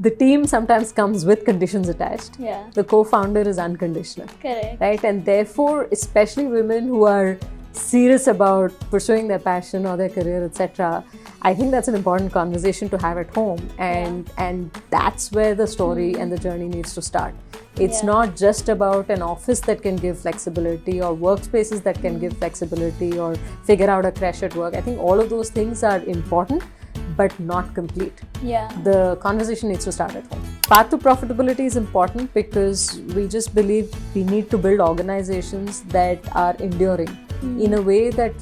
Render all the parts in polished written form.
the team sometimes comes with conditions attached. Yeah. The co-founder is unconditional. Correct. Right? And therefore, especially women who are serious about pursuing their passion or their career, etc., I think that's an important conversation to have at home. And that's where the story and the journey needs to start. It's not just about an office that can give flexibility or workspaces that can give flexibility or figure out a crash at work. I think all of those things are important, but not complete. Yeah. The conversation needs to start at home. Path to profitability is important because we just believe we need to build organizations that are enduring in a way that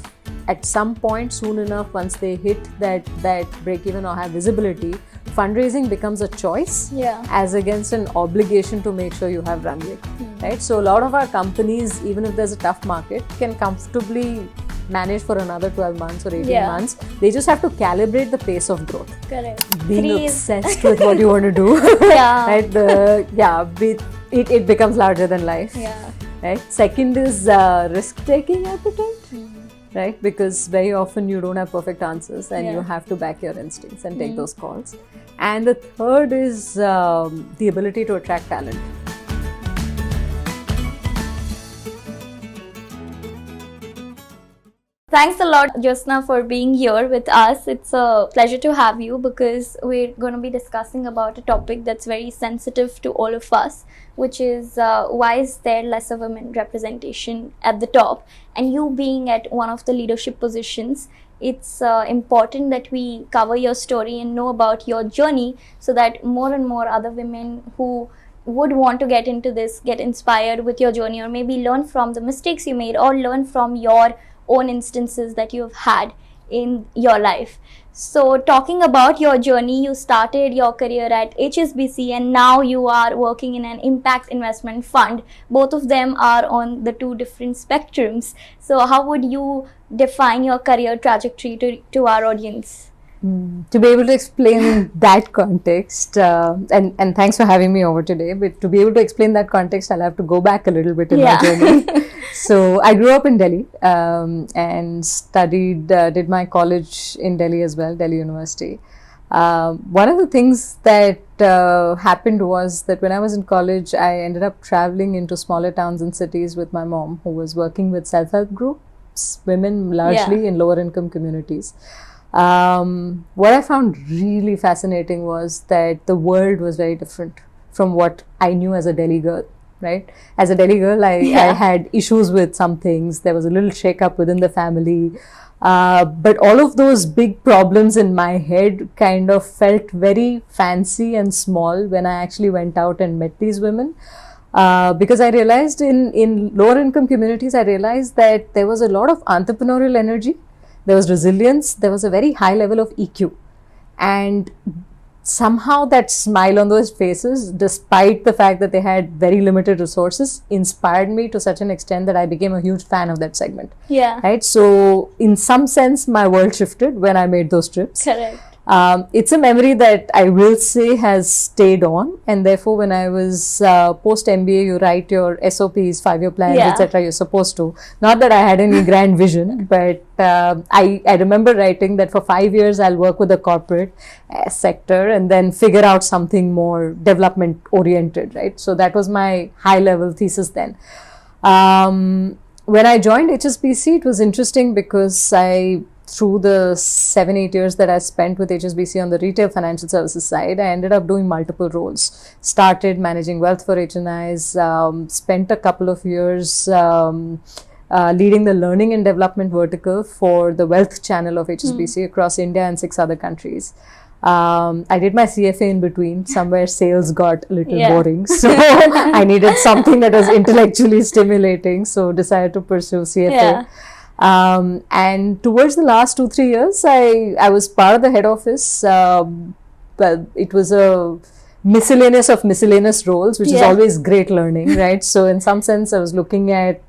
at some point soon enough, once they hit that break even or have visibility, fundraising becomes a choice as against an obligation to make sure you have runway. Right? So a lot of our companies, even if there's a tough market, can comfortably manage for another 12 months or 18 months. They just have to calibrate the pace of growth. Correct. Being obsessed with what you want to do. Right? It becomes larger than life. Right? Second is risk-taking appetite. Right? Because very often you don't have perfect answers and you have to back your instincts and take those calls. And the third is the ability to attract talent. Thanks a lot, Jyotsna, for being here with us. It's a pleasure to have you because we're going to be discussing about a topic that's very sensitive to all of us, which is why is there lesser women representation at the top? And you being at one of the leadership positions, it's important that we cover your story and know about your journey so that more and more other women who would want to get into this get inspired with your journey, or maybe learn from the mistakes you made or learn from your own instances that you've had in your life. So talking about your journey, you started your career at HSBC and now you are working in an impact investment fund. Both of them are on the two different spectrums. So how would you define your career trajectory to our audience? To be able to explain that context, and thanks for having me over today, but to be able to explain that context, I'll have to go back a little bit in my journey. So I grew up in Delhi and did my college in Delhi as well, Delhi University. One of the things that happened was that when I was in college, I ended up traveling into smaller towns and cities with my mom, who was working with self-help groups, women largely in lower income communities. What I found really fascinating was that the world was very different from what I knew as a Delhi girl, right? As a Delhi girl, I had issues with some things. There was a little shake-up within the family. But all of those big problems in my head kind of felt very fancy and small when I actually went out and met these women. Because I realized in lower income communities, I realized that there was a lot of entrepreneurial energy. There was resilience, there was a very high level of EQ. And somehow that smile on those faces, despite the fact that they had very limited resources, inspired me to such an extent that I became a huge fan of that segment. Right? So in some sense, my world shifted when I made those trips. Correct. It's a memory that I will say has stayed on, and therefore when I was post MBA, you write your SOPs, 5-year plans, etc. You're supposed to. Not that I had any grand vision, but I remember writing that for 5 years I'll work with the corporate sector and then figure out something more development oriented, right? So that was my high level thesis then. When I joined HSBC, it was interesting because through the 7-8 years that I spent with HSBC on the retail financial services side, I ended up doing multiple roles. Started managing wealth for HNIs, spent a couple of years leading the learning and development vertical for the wealth channel of HSBC across India and 6 other countries. I did my CFA in between. Somewhere sales got a little boring, so I needed something that was intellectually stimulating, so decided to pursue CFA. And towards the last 2-3 years, I was part of the head office. Well, it was a miscellaneous of miscellaneous roles, which is always great learning, right? So in some sense, I was looking at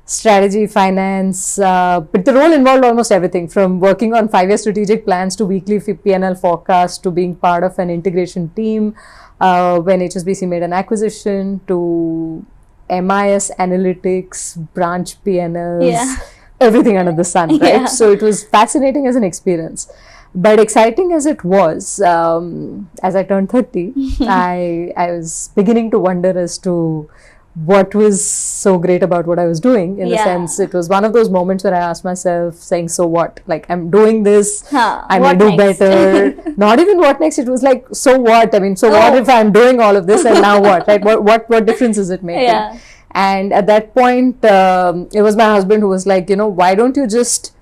strategy, finance, but the role involved almost everything, from working on 5-year strategic plans to weekly P&L forecast to being part of an integration team when HSBC made an acquisition, to MIS analytics, branch P&Ls, everything under the sun, right? So it was fascinating as an experience. But exciting as it was, as I turned 30, I was beginning to wonder as to what was so great about what I was doing. In the sense, it was one of those moments where I asked myself, saying, so what? Like, I'm doing this, I may do better. Not even what next, it was like, so what? I mean, so what if I'm doing all of this and now what? Right? What difference is it making? Yeah. And at that point, it was my husband who was like, why don't you just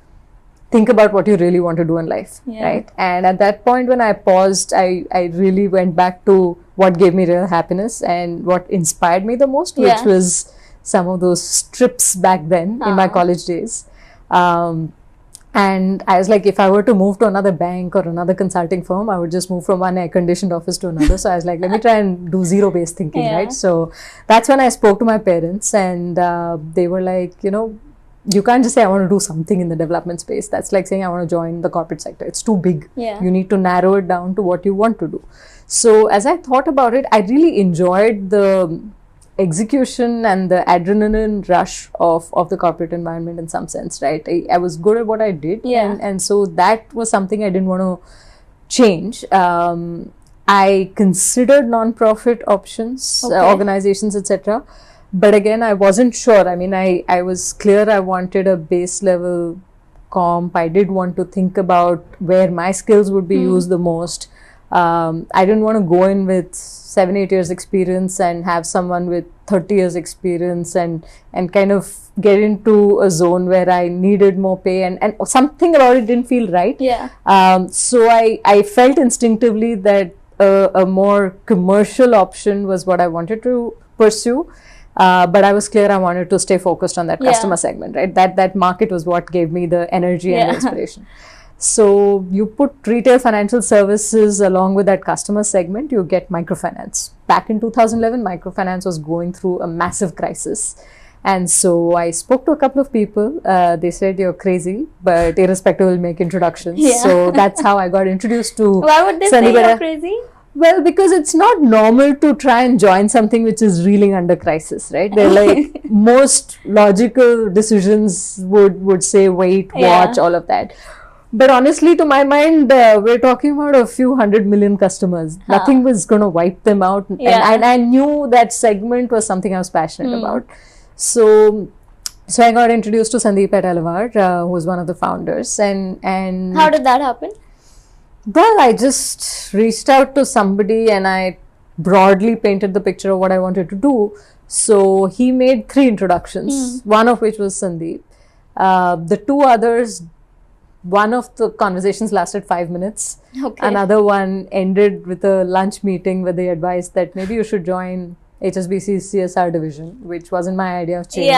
think about what you really want to do in life, right? And at that point, when I paused, I really went back to what gave me real happiness and what inspired me the most, which was some of those trips back then in my college days. And I was like, if I were to move to another bank or another consulting firm, I would just move from one air-conditioned office to another. So I was like, let me try and do zero-based thinking, right? So that's when I spoke to my parents, and they were like, you can't just say, I want to do something in the development space. That's like saying, I want to join the corporate sector. It's too big. You need to narrow it down to what you want to do. So as I thought about it, I really enjoyed the execution and the adrenaline rush of the corporate environment in some sense, right? I was good at what I did. And so that was something I didn't want to change. I considered non-profit options, organizations, etc. But again, I wasn't sure. I mean, I was clear I wanted a base level comp. I did want to think about where my skills would be used the most. I didn't want to go in with 7-8 years experience and have someone with 30 years experience and kind of get into a zone where I needed more pay and something about it didn't feel right. So I felt instinctively that a more commercial option was what I wanted to pursue. But I was clear I wanted to stay focused on that customer segment, right? That market was what gave me the energy and inspiration. So you put retail financial services along with that customer segment, you get microfinance. Back in 2011, microfinance was going through a massive crisis. And so I spoke to a couple of people. They said, you're crazy, but irrespective, we'll make introductions. So that's how I got introduced to Why would they say you're crazy? Well, because it's not normal to try and join something which is reeling under crisis, right? They're like, most logical decisions would say, wait, watch, all of that. But honestly, to my mind, we're talking about a few 100 million customers. Nothing was going to wipe them out. And I knew that segment was something I was passionate about. So I got introduced to Sandeep at Elevar, who was one of the founders. And how did that happen? Well, I just reached out to somebody and I broadly painted the picture of what I wanted to do. So he made 3 introductions, one of which was Sandeep. The 2 others, one of the conversations lasted 5 minutes. Another one ended with a lunch meeting where they advised that maybe you should join HSBC's CSR division, which wasn't my idea of change,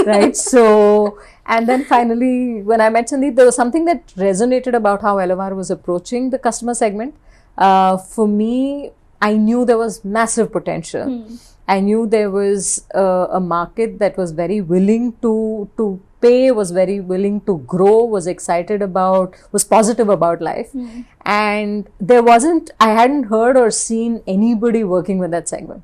right? So, and then finally, when I met Sandeep, there was something that resonated about how Elevar was approaching the customer segment. For me, I knew there was massive potential. I knew there was a market that was very willing to pay, was very willing to grow, was excited about, was positive about life. And I hadn't heard or seen anybody working with that segment.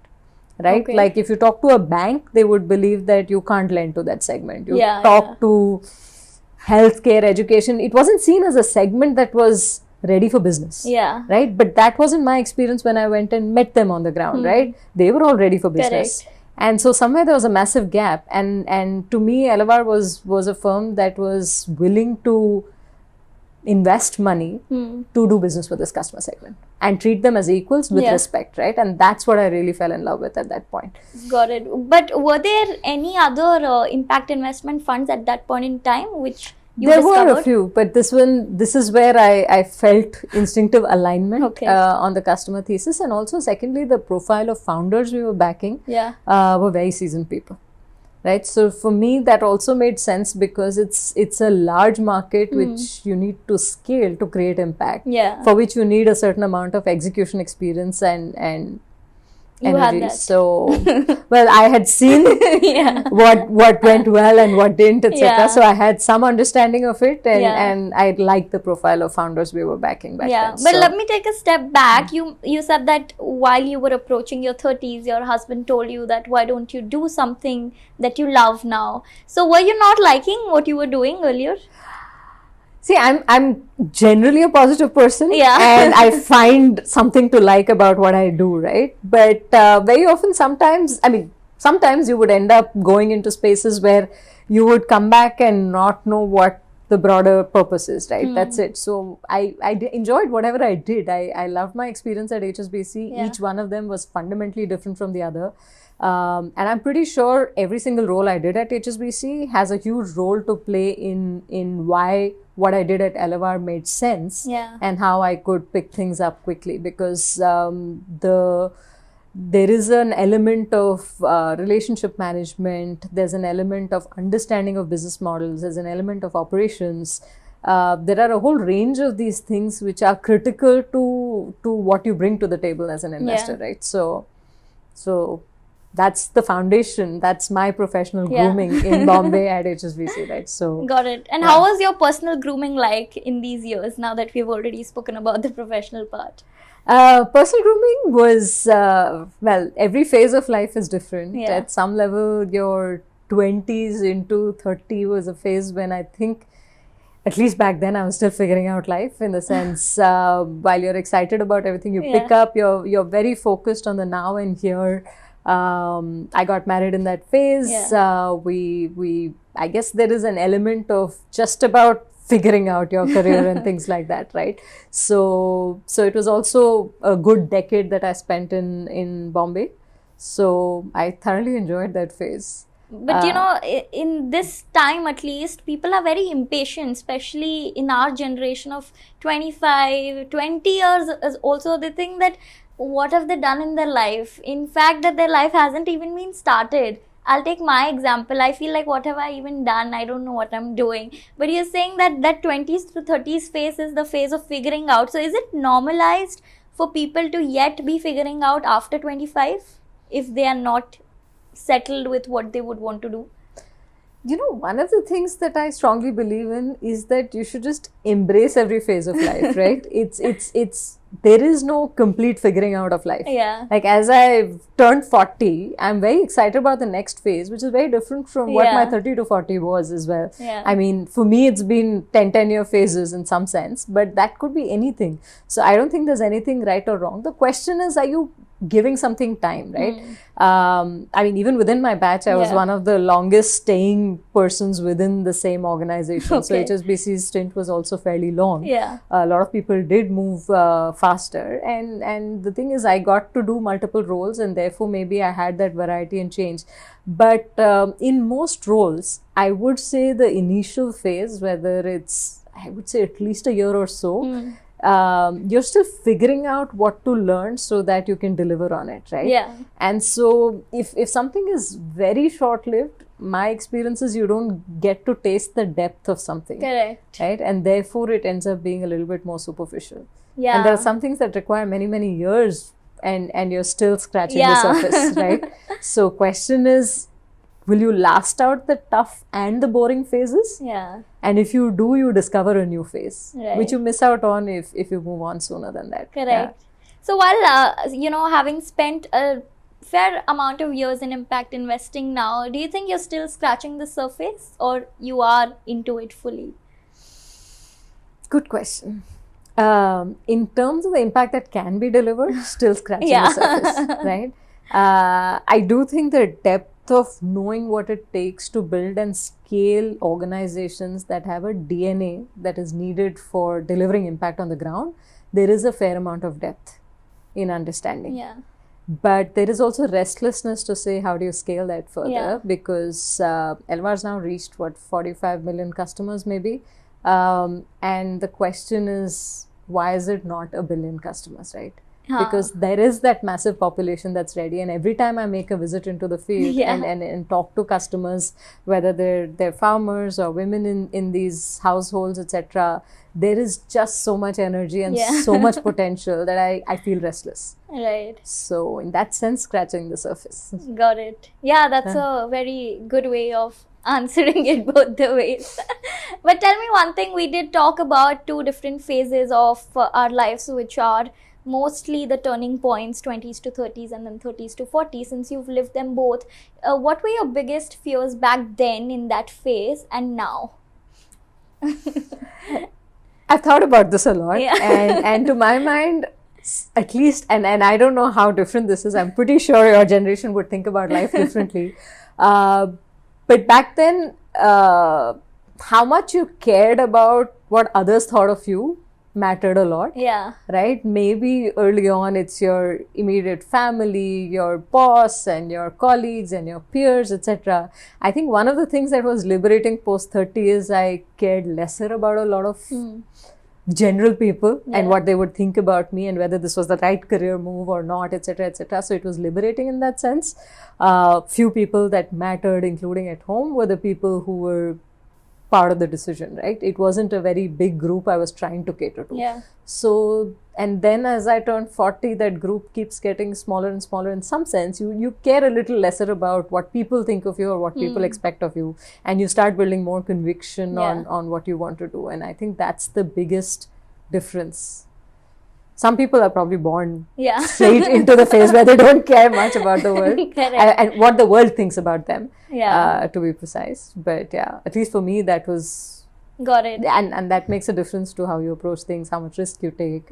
Right? Like if you talk to a bank, they would believe that you can't lend to that segment. You talk to healthcare, education. It wasn't seen as a segment that was ready for business. Right? But that wasn't my experience when I went and met them on the ground, right? They were all ready for business. And so somewhere there was a massive gap. And to me, Elevar was a firm that was willing to invest money to do business with this customer segment and treat them as equals with respect, right? And that's what I really fell in love with at that point. Got it. But were there any other impact investment funds at that point in time which you discovered? There were a few, but this is where I felt instinctive alignment on the customer thesis, and also secondly, the profile of founders we were backing were very seasoned people. Right, so for me that also made sense because it's a large market which you need to scale to create impact. For which you need a certain amount of execution experience and you energy. had that. So, well, I had seen what went well and what didn't, etc. So I had some understanding of it, and I liked the profile of founders we were backing back then. But let me take a step back. You said that while you were approaching your 30s, your husband told you that why don't you do something that you love now? So were you not liking what you were doing earlier? See, I'm generally a positive person, Yeah. and I find something to like about what I do, right? But very often, sometimes you would end up going into spaces where you would come back and not know what the broader purpose is, right? That's it. So I enjoyed whatever I did. I loved my experience at HSBC. Yeah. Each one of them was fundamentally different from the other. And I'm pretty sure every single role I did at HSBC has a huge role to play in why what I did at Elevar made sense, Yeah. and how I could pick things up quickly, because there is an element of relationship management, there's an element of understanding of business models, there's an element of operations. There are a whole range of these things which are critical to what you bring to the table as an investor, right? So that's the foundation. That's my professional grooming in Bombay at HSBC, right? So got it. And how was your personal grooming like in these years, now that we've already spoken about the professional part? Personal grooming was, well, every phase of life is different. Yeah. At some level, your 20s into 30 was a phase when I think, at least back then, I was still figuring out life, in the sense, while you're excited about everything you pick up, you're very focused on the now and here. I got married in that phase. I guess there is an element of just about figuring out your career and things like that, right? So it was also a good decade that I spent in Bombay. So I thoroughly enjoyed that phase. But you know, in this time at least, people are very impatient, especially in our generation of 25, 20 years is also. They think that what have they done in their life? In fact, that their life hasn't even been started. I'll take my example. I feel like, what have I even done? I don't know what I'm doing. But you're saying that 20s to 30s phase is the phase of figuring out. So is it normalized for people to yet be figuring out after 25 if they are not settled with what they would want to do? You know, one of the things that I strongly believe in is that you should just embrace every phase of life, right? There is no complete figuring out of life. Yeah. Like, as I've turned 40, I'm very excited about the next phase, which is very different from what my 30 to 40 was as well. Yeah. I mean, for me, it's been 10-year phases in some sense, but that could be anything. So I don't think there's anything right or wrong. The question is, are you giving something time, right? I mean, even within my batch, I was one of the longest staying persons within the same organization. So HSBC's stint was also fairly long. Yeah. A lot of people did move faster, and the thing is, I got to do multiple roles, and therefore maybe I had that variety and change. But in most roles, I would say the initial phase, whether it's, I would say, at least a year or so, you're still figuring out what to learn so that you can deliver on it, right? Yeah. And so if something is very short-lived, my experience is you don't get to taste the depth of something. Correct. Right? And therefore it ends up being a little bit more superficial. Yeah. And there are some things that require many, many years, and you're still scratching the surface, right? So question is, will you last out the tough and the boring phases? Yeah. And if you do, you discover a new phase, Right. which you miss out on if you move on sooner than that. Correct. So while, you know, having spent a fair amount of years in impact investing now, do you think you're still scratching the surface, or you are into it fully? Good question. In terms of the impact that can be delivered, still scratching the surface, right? I do think the depth of knowing what it takes to build and scale organizations that have a DNA that is needed for delivering impact on the ground, there is a fair amount of depth in understanding. Yeah. But there is also restlessness to say, how do you scale that further? Yeah. Because Elevar's now reached, 45 million customers maybe. And the question is, why is it not a billion customers, right? Because there is that massive population that's ready, and every time I make a visit into the field and talk to customers, whether they're farmers or women in these households, etc., there is just so much energy and so much potential that I feel restless. Right. So in that sense, scratching the surface. Got it. Yeah, that's a very good way of answering it both the ways. But tell me one thing, we did talk about two different phases of our lives, which are mostly the turning points, 20s to 30s and then 30s to 40s. Since you've lived them both, what were your biggest fears back then in that phase and now? I've thought about this a lot, Yeah. and to my mind, at least, and I don't know how different this is. I'm pretty sure your generation would think about life differently. But back then, how much you cared about what others thought of you mattered a lot. Yeah. Right? Maybe early on it's your immediate family, your boss and your colleagues and your peers, etc. I think one of the things that was liberating post 30 is I cared lesser about a lot of general people and what they would think about me and whether this was the right career move or not, etc., etc. So it was liberating in that sense. Few people that mattered, including at home, were the people who were part of the decision, right? It wasn't a very big group I was trying to cater to. Yeah. So, and then as I turned 40, that group keeps getting smaller and smaller. In some sense, you care a little lesser about what people think of you or what people expect of you. And you start building more conviction on what you want to do. And I think that's the biggest difference. Some people are probably born straight into the phase where they don't care much about the world and what the world thinks about them, to be precise. But yeah, at least for me, that was... Got it. And that makes a difference to how you approach things, how much risk you take,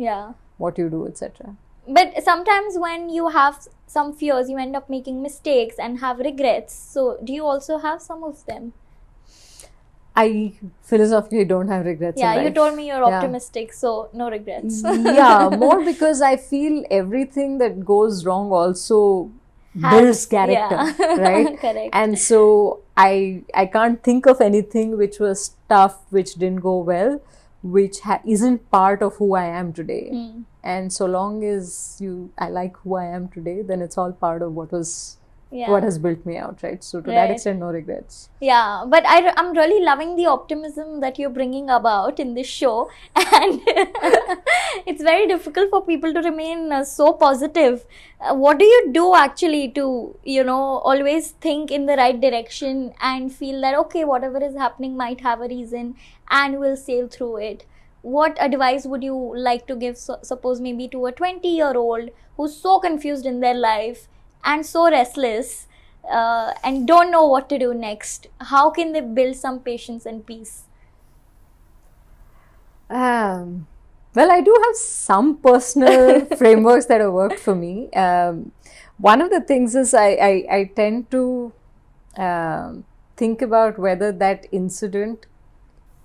what you do, etc. But sometimes when you have some fears, you end up making mistakes and have regrets. So do you also have some of them? I philosophically don't have regrets. Yeah, in life. you told me you're optimistic, so no regrets. Yeah, more because I feel everything that goes wrong also builds character, right? Correct. And so I can't think of anything which was tough, which didn't go well, which isn't part of who I am today. And so long as I like who I am today, then it's all part of what has built me out, right? So to that extent, no regrets. Yeah, but I'm really loving the optimism that you're bringing about in this show, and it's very difficult for people to remain so positive. What do you do actually to, always think in the right direction and feel that, okay, whatever is happening might have a reason and we'll sail through it? What advice would you like to give, suppose maybe to a 20-year-old who's so confused in their life and so restless and don't know what to do next? How can they build some patience and peace? Well, I do have some personal frameworks that have worked for me. One of the things is I tend to think about whether that incident,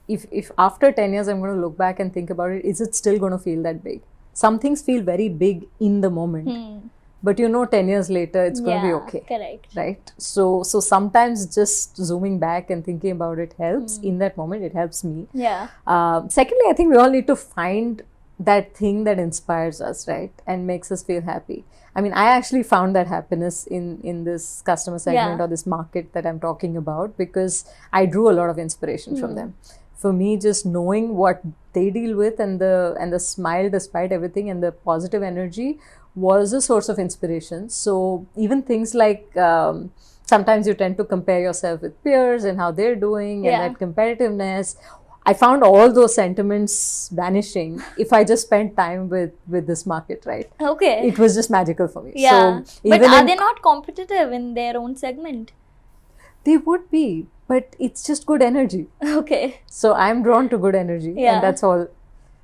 if after 10 years I'm going to look back and think about it, is it still going to feel that big? Some things feel very big in the moment. But 10 years later, it's going to be okay. Correct. Right? So sometimes just zooming back and thinking about it helps. In that moment, it helps me. Yeah. Secondly, I think we all need to find that thing that inspires us, right? And makes us feel happy. I mean, I actually found that happiness in this customer segment or this market that I'm talking about, because I drew a lot of inspiration from them. For me, just knowing what they deal with and the smile despite everything and the positive energy was a source of inspiration. So even things like sometimes you tend to compare yourself with peers and how they're doing and that competitiveness. I found all those sentiments vanishing if I just spent time with this market, right? Okay. It was just magical for me. Yeah. So but are they not competitive in their own segment? They would be, but it's just good energy. Okay. So I'm drawn to good energy, and that's all.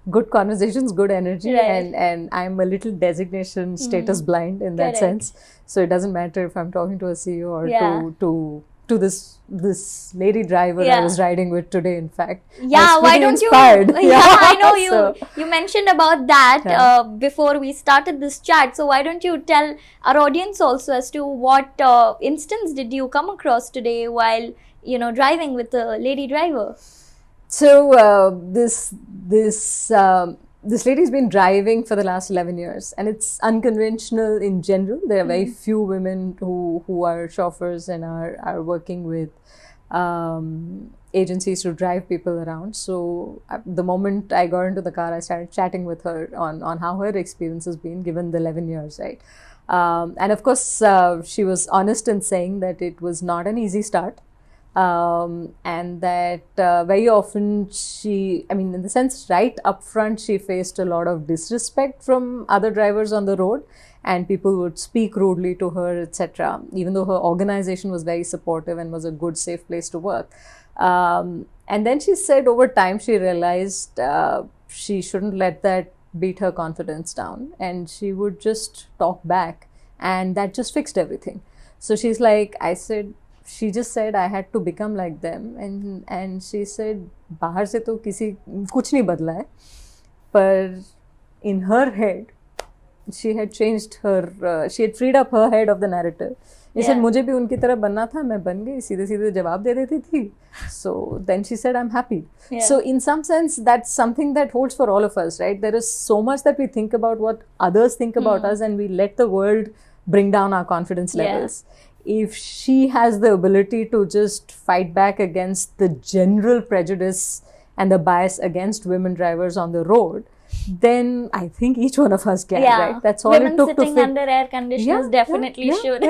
Good conversations, good energy, Right. and I'm a little designation status blind in that Correct. sense. So it doesn't matter if I'm talking to a CEO or to this lady driver I was riding with today. In fact, yeah. Why don't inspired. you? Yeah, I know you. So, You mentioned about that before we started this chat. So why don't you tell our audience also as to what instance did you come across today while driving with a lady driver? So this lady's been driving for the last 11 years, and it's unconventional in general. There are very few women who are chauffeurs and are working with agencies to drive people around. So the moment I got into the car, I started chatting with her on how her experience has been given the 11 years, right? And of course, she was honest in saying that it was not an easy start. And that very often in the sense, right up front, she faced a lot of disrespect from other drivers on the road, and people would speak rudely to her, etc. Even though her organization was very supportive and was a good, safe place to work. And then she said over time, she realized she shouldn't let that beat her confidence down, and she would just talk back, and that just fixed everything. So she's like, she just said I had to become like them, and she said बाहर से तो किसी कुछ नहीं बदला है, पर in her head she had changed her she had freed up her head of the narrative. She said मुझे भी उनकी तरह बनना था, मैं बन गई, सीधे सीधे जवाब दे देती थी. So then she said I'm happy. So in some sense that's something that holds for all of us, right? There is so much that we think about what others think about us, and we let the world bring down our confidence levels. If she has the ability to just fight back against the general prejudice and the bias against women drivers on the road, then I think each one of us can, right? That's all women it took to sitting under air conditioners definitely should.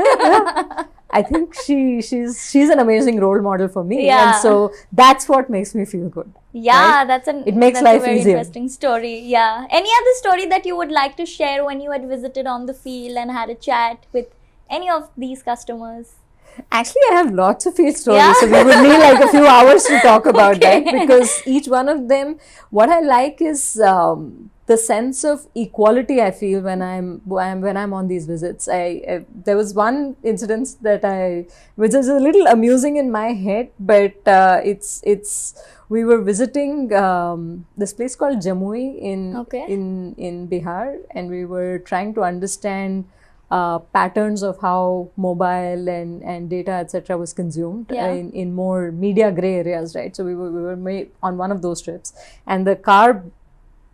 I think she's an amazing role model for me, and so that's what makes me feel good. Right? It makes life a very easier. Interesting story. Yeah. Any other story that you would like to share when you had visited on the field and had a chat with any of these customers? Actually, I have lots of field stories, so we would need like a few hours to talk about that, because each one of them, what I like is the sense of equality I feel when I'm on these visits. There was one incident which is a little amusing in my head, but we were visiting this place called Jamui in Bihar, and we were trying to understand patterns of how mobile and data etc. was consumed in more media gray areas, right? So we were on one of those trips, and the car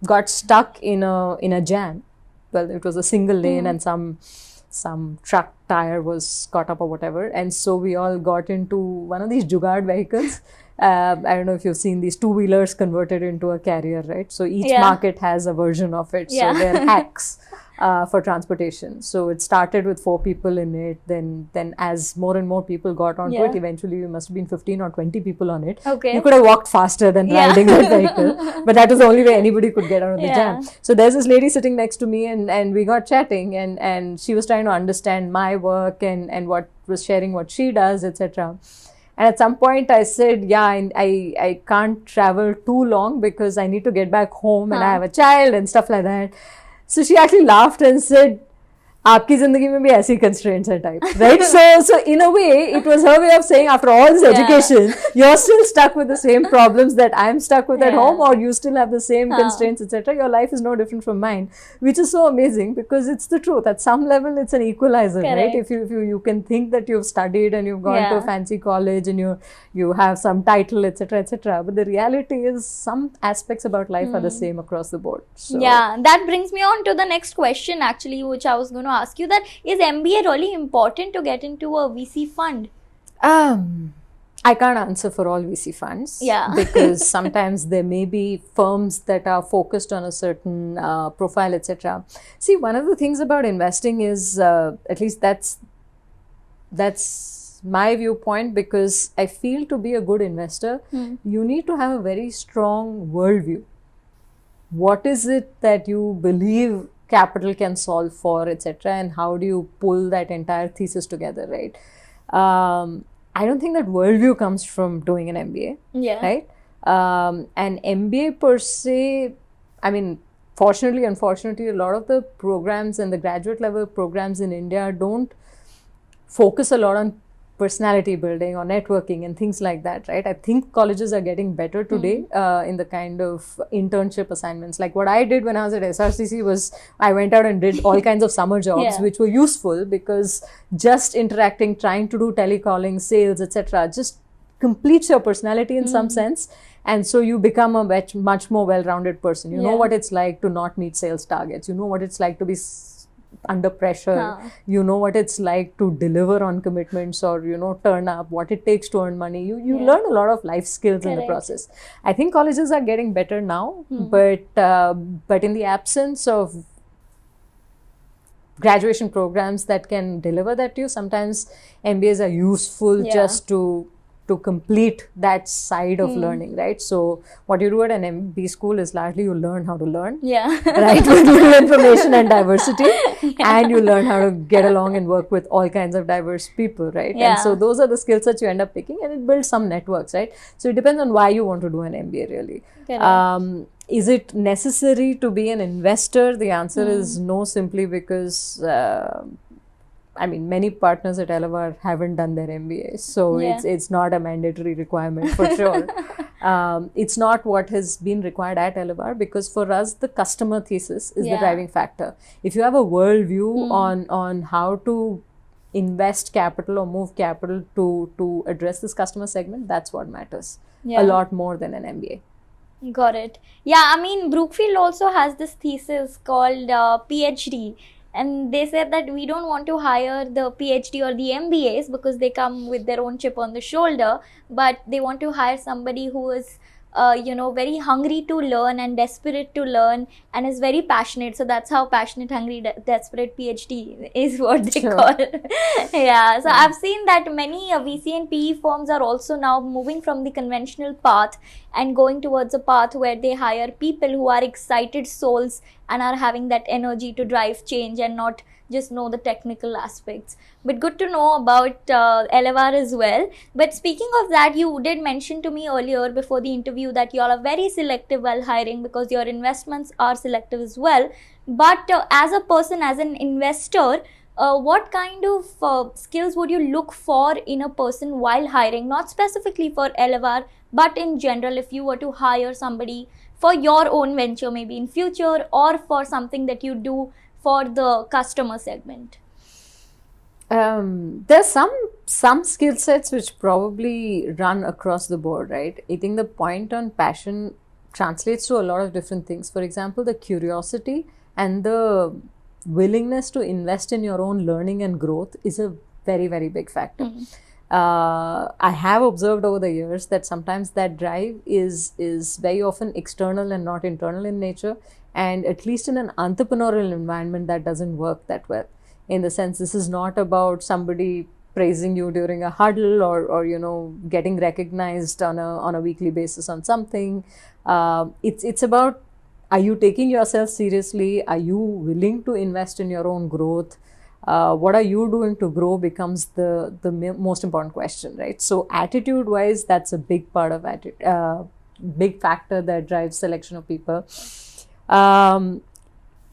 got stuck in a jam. Well, it was a single lane, and some truck tire was caught up or whatever, and so we all got into one of these jugaad vehicles. I don't know if you've seen these two-wheelers converted into a carrier, right? So each market has a version of it. So they're hacks for transportation. So it started with 4 people in it. Then as more and more people got onto it, eventually we must have been 15 or 20 people on it. Okay. You could have walked faster than riding that vehicle, but that was the only way anybody could get out of the jam. So there's this lady sitting next to me, and we got chatting, and she was trying to understand my work and what was sharing what she does, etc. And at some point I said, I can't travel too long because I need to get back home and I have a child and stuff like that. So she actually laughed and said, आपकी जिंदगी में भी ऐसी constraints है type, right? So in a way, it was her way of saying, after all this education, you're still stuck with the same problems that I'm stuck with at home, or you still have the same constraints, etc. Your life is no different from mine, which is so amazing because it's the truth. At some level, it's an equalizer, right? If you can think that you've studied and you've gone to a fancy college and you have some title, etc., but the reality is some aspects about life are the same across the board. So, that brings me on to the next question, actually, which I was going to ask you, that is MBA really important to get into a VC fund? I can't answer for all VC funds because sometimes there may be firms that are focused on a certain profile, etc. See, one of the things about investing is, at least that's my viewpoint, because I feel to be a good investor, you need to have a very strong worldview. What is it that you believe capital can solve for, etc., and how do you pull that entire thesis together, right? I don't think that worldview comes from doing an MBA, right? An MBA per se, I mean, fortunately, unfortunately, a lot of the programs and the graduate level programs in India don't focus a lot on personality building or networking and things like that, right? I think colleges are getting better today in the kind of internship assignments. Like what I did when I was at SRCC was I went out and did all kinds of summer jobs, which were useful because just interacting, trying to do telecalling, sales, etc., just completes your personality in some sense. And so you become a much more well-rounded person. You know what it's like to not meet sales targets. You know what it's like to be under pressure. You know what it's like to deliver on commitments, or turn up, what it takes to earn money. You learn a lot of life skills in the process. I think colleges are getting better now, but in the absence of graduation programs that can deliver that to you, sometimes MBAs are useful just to complete that side of learning, right? So what you do at an MBA school is largely you learn how to learn, right, with little information and diversity, and you learn how to get along and work with all kinds of diverse people, right? And so those are the skills that you end up picking, and it builds some networks, right? So it depends on why you want to do an MBA, really. Is it necessary to be an investor? The answer is no, simply because many partners at Elevar haven't done their MBA, so it's not a mandatory requirement for sure. It's not what has been required at Elevar, because for us the customer thesis is the driving factor. If you have a worldview on how to invest capital or move capital to address this customer segment, that's what matters a lot more than an MBA. Got it. Yeah, I mean, Brookfield also has this thesis called PhD. And they said that we don't want to hire the PhD or the MBAs because they come with their own chip on the shoulder, but they want to hire somebody who is, very hungry to learn and desperate to learn and is very passionate. So that's how passionate, hungry, desperate PhD is what they call. So I've seen that many VC and PE firms are also now moving from the conventional path and going towards a path where they hire people who are excited souls and are having that energy to drive change and not just know the technical aspects. But good to know about Elevar as well. But speaking of that, you did mention to me earlier before the interview that you all are very selective while hiring because your investments are selective as well. But as a person, as an investor, what kind of skills would you look for in a person while hiring? Not specifically for Elevar, but in general, if you were to hire somebody for your own venture, maybe in future, or for something that you do for the customer segment? There's some skill sets which probably run across the board, right? I think the point on passion translates to a lot of different things. For example, the curiosity and the willingness to invest in your own learning and growth is a very, very big factor. I have observed over the years that sometimes that drive is very often external and not internal in nature. And at least in an entrepreneurial environment, that doesn't work that well. In the sense, this is not about somebody praising you during a huddle or getting recognized on a weekly basis on something. It's about, are you taking yourself seriously? Are you willing to invest in your own growth? What are you doing to grow becomes the most important question, right? So attitude wise, that's a big part of big factor that drives selection of people.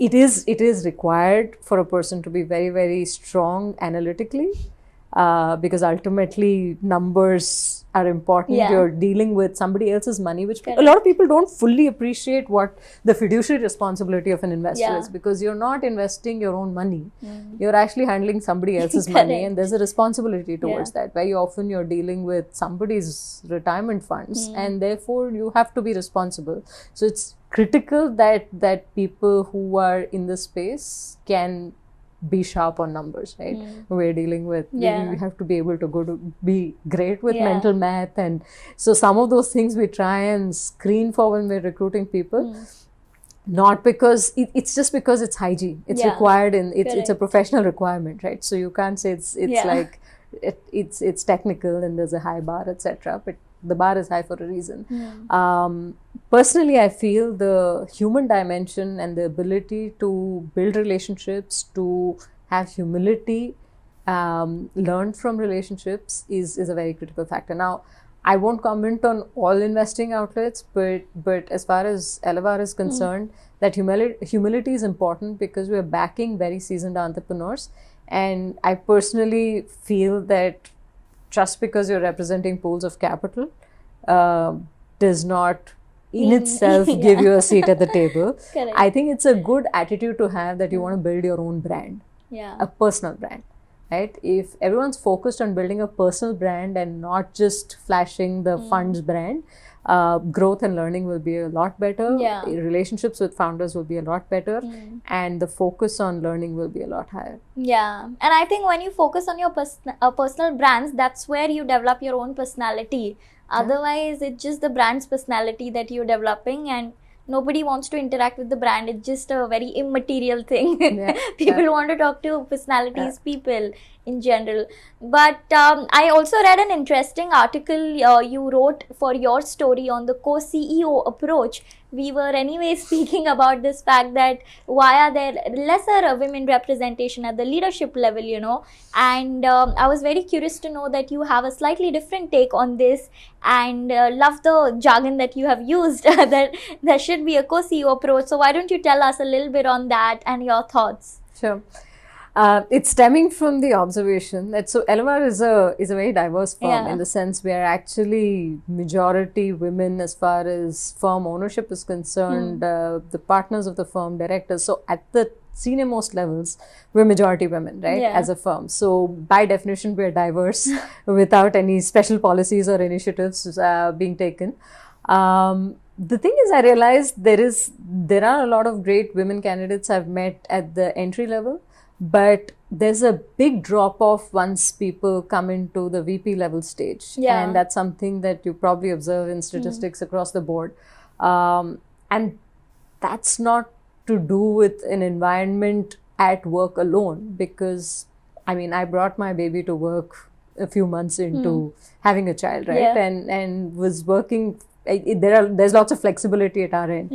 It is required for a person to be very, very strong analytically, because ultimately numbers are important. You're dealing with somebody else's money, which a lot of people don't fully appreciate what the fiduciary responsibility of an investor is, because you're not investing your own money. You're actually handling somebody else's money, and there's a responsibility towards that. Very often you're dealing with somebody's retirement funds, and therefore you have to be responsible. So it's critical that people who are in the space can be sharp on numbers, right? We're dealing with, we have to be able to be great with mental math, and so some of those things we try and screen for when we're recruiting people. Not because it's just because it's hygiene. It's required it's a professional requirement, right? So you can't say it's like it's technical and there's a high bar, etc. But the bar is high for a reason. Personally, I feel the human dimension and the ability to build relationships, to have humility, learn from relationships is a very critical factor. Now, I won't comment on all investing outlets, but as far as Elevar is concerned, that humility is important because we're backing very seasoned entrepreneurs. And I personally feel that just because you're representing pools of capital does not in itself give you a seat at the table. I think it's a good attitude to have that you want to build your own brand, a personal brand, right? If everyone's focused on building a personal brand and not just flashing the funds brand, growth and learning will be a lot better. Relationships with founders will be a lot better, and the focus on learning will be a lot higher. And I think when you focus on your personal brands, that's where you develop your own personality. Otherwise, it's just the brand's personality that you're developing, and nobody wants to interact with the brand. It's just a very immaterial thing. People want to talk to personalities, people in general. But I also read an interesting article you wrote for your story on the co-CEO approach, we were anyway speaking about this fact that why are there lesser women representation at the leadership level, and I was very curious to know that you have a slightly different take on this, and love the jargon that you have used that there should be a co-CEO approach. So why don't you tell us a little bit on that and your thoughts? Sure. It's stemming from the observation that Elevar is a very diverse firm, in the sense we are actually majority women as far as firm ownership is concerned. The partners of the firm, directors. So at the senior most levels, we're majority women, right? As a firm. So by definition, we're diverse without any special policies or initiatives being taken. The thing is, I realized there are a lot of great women candidates I've met at the entry level. But there's a big drop off once people come into the VP level stage. And that's something that you probably observe in statistics across the board. And that's not to do with an environment at work alone, because I brought my baby to work a few months into having a child, right? And was working. There's lots of flexibility at our end.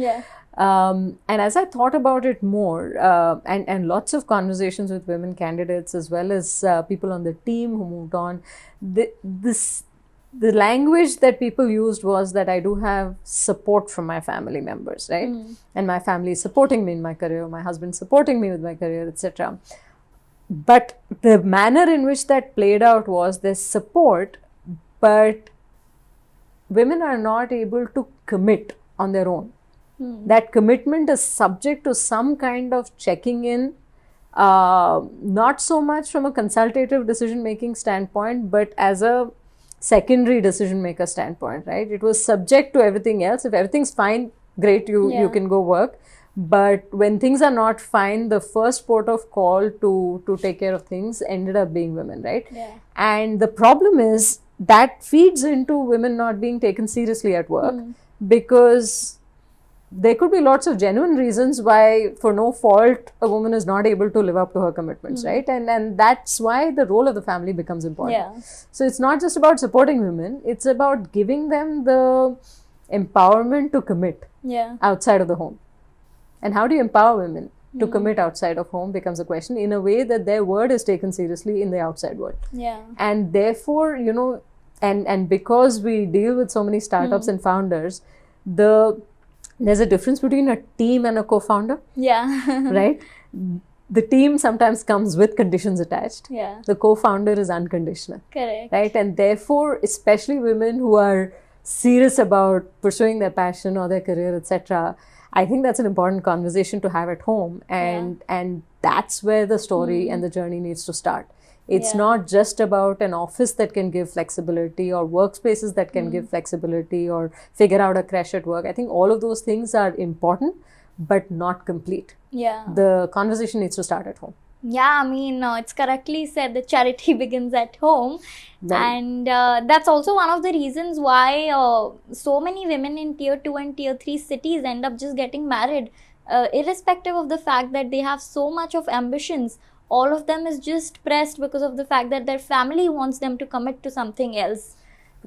And as I thought about it more, and lots of conversations with women candidates as well as people on the team who moved on, the language that people used was that I do have support from my family members, right? And my family is supporting me in my career, my husband supporting me with my career, etc. But the manner in which that played out was there's support, but women are not able to commit on their own. That commitment is subject to some kind of checking in, not so much from a consultative decision-making standpoint, but as a secondary decision-maker standpoint, right? It was subject to everything else. If everything's fine, great, you can go work. But when things are not fine, the first port of call to take care of things ended up being women, right? And the problem is that feeds into women not being taken seriously at work, because there could be lots of genuine reasons why, for no fault, a woman is not able to live up to her commitments, right? And that's why the role of the family becomes important. So it's not just about supporting women, it's about giving them the empowerment to commit outside of the home. And how do you empower women to commit outside of home becomes a question, in a way that their word is taken seriously in the outside world. And therefore, and because we deal with so many startups and founders, there's a difference between a team and a co-founder. Right? The team sometimes comes with conditions attached. The co-founder is unconditional. Correct. Right? And therefore, especially women who are serious about pursuing their passion or their career, etc., I think that's an important conversation to have at home. And that's where the story and the journey needs to start. It's not just about an office that can give flexibility, or workspaces that can give flexibility, or figure out a crash at work. I think all of those things are important, but not complete. The conversation needs to start at home. It's correctly said that charity begins at home. And that's also one of the reasons why so many women in tier 2 and tier 3 cities end up just getting married, irrespective of the fact that they have so much of ambitions. All of them is just pressed because of the fact that their family wants them to commit to something else.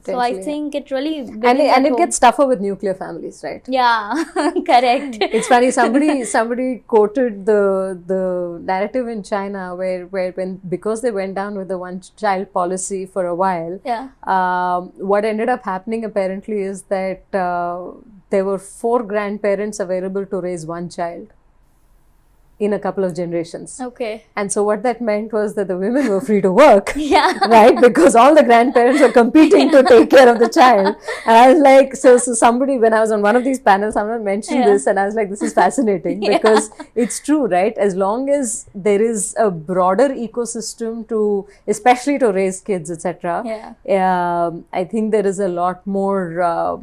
So I think it really and it gets tougher with nuclear families, right? Correct. It's funny, somebody quoted the narrative in China where because they went down with the one child policy for a while, what ended up happening apparently is that there were 4 grandparents available to raise one child in a couple of generations. And so what that meant was that the women were free to work, right? Because all the grandparents were competing to take care of the child. And I was like, so somebody, when I was on one of these panels, someone mentioned this, and I was like, this is fascinating, because it's true, right? As long as there is a broader ecosystem to, especially to raise kids, etc., I think there is a lot more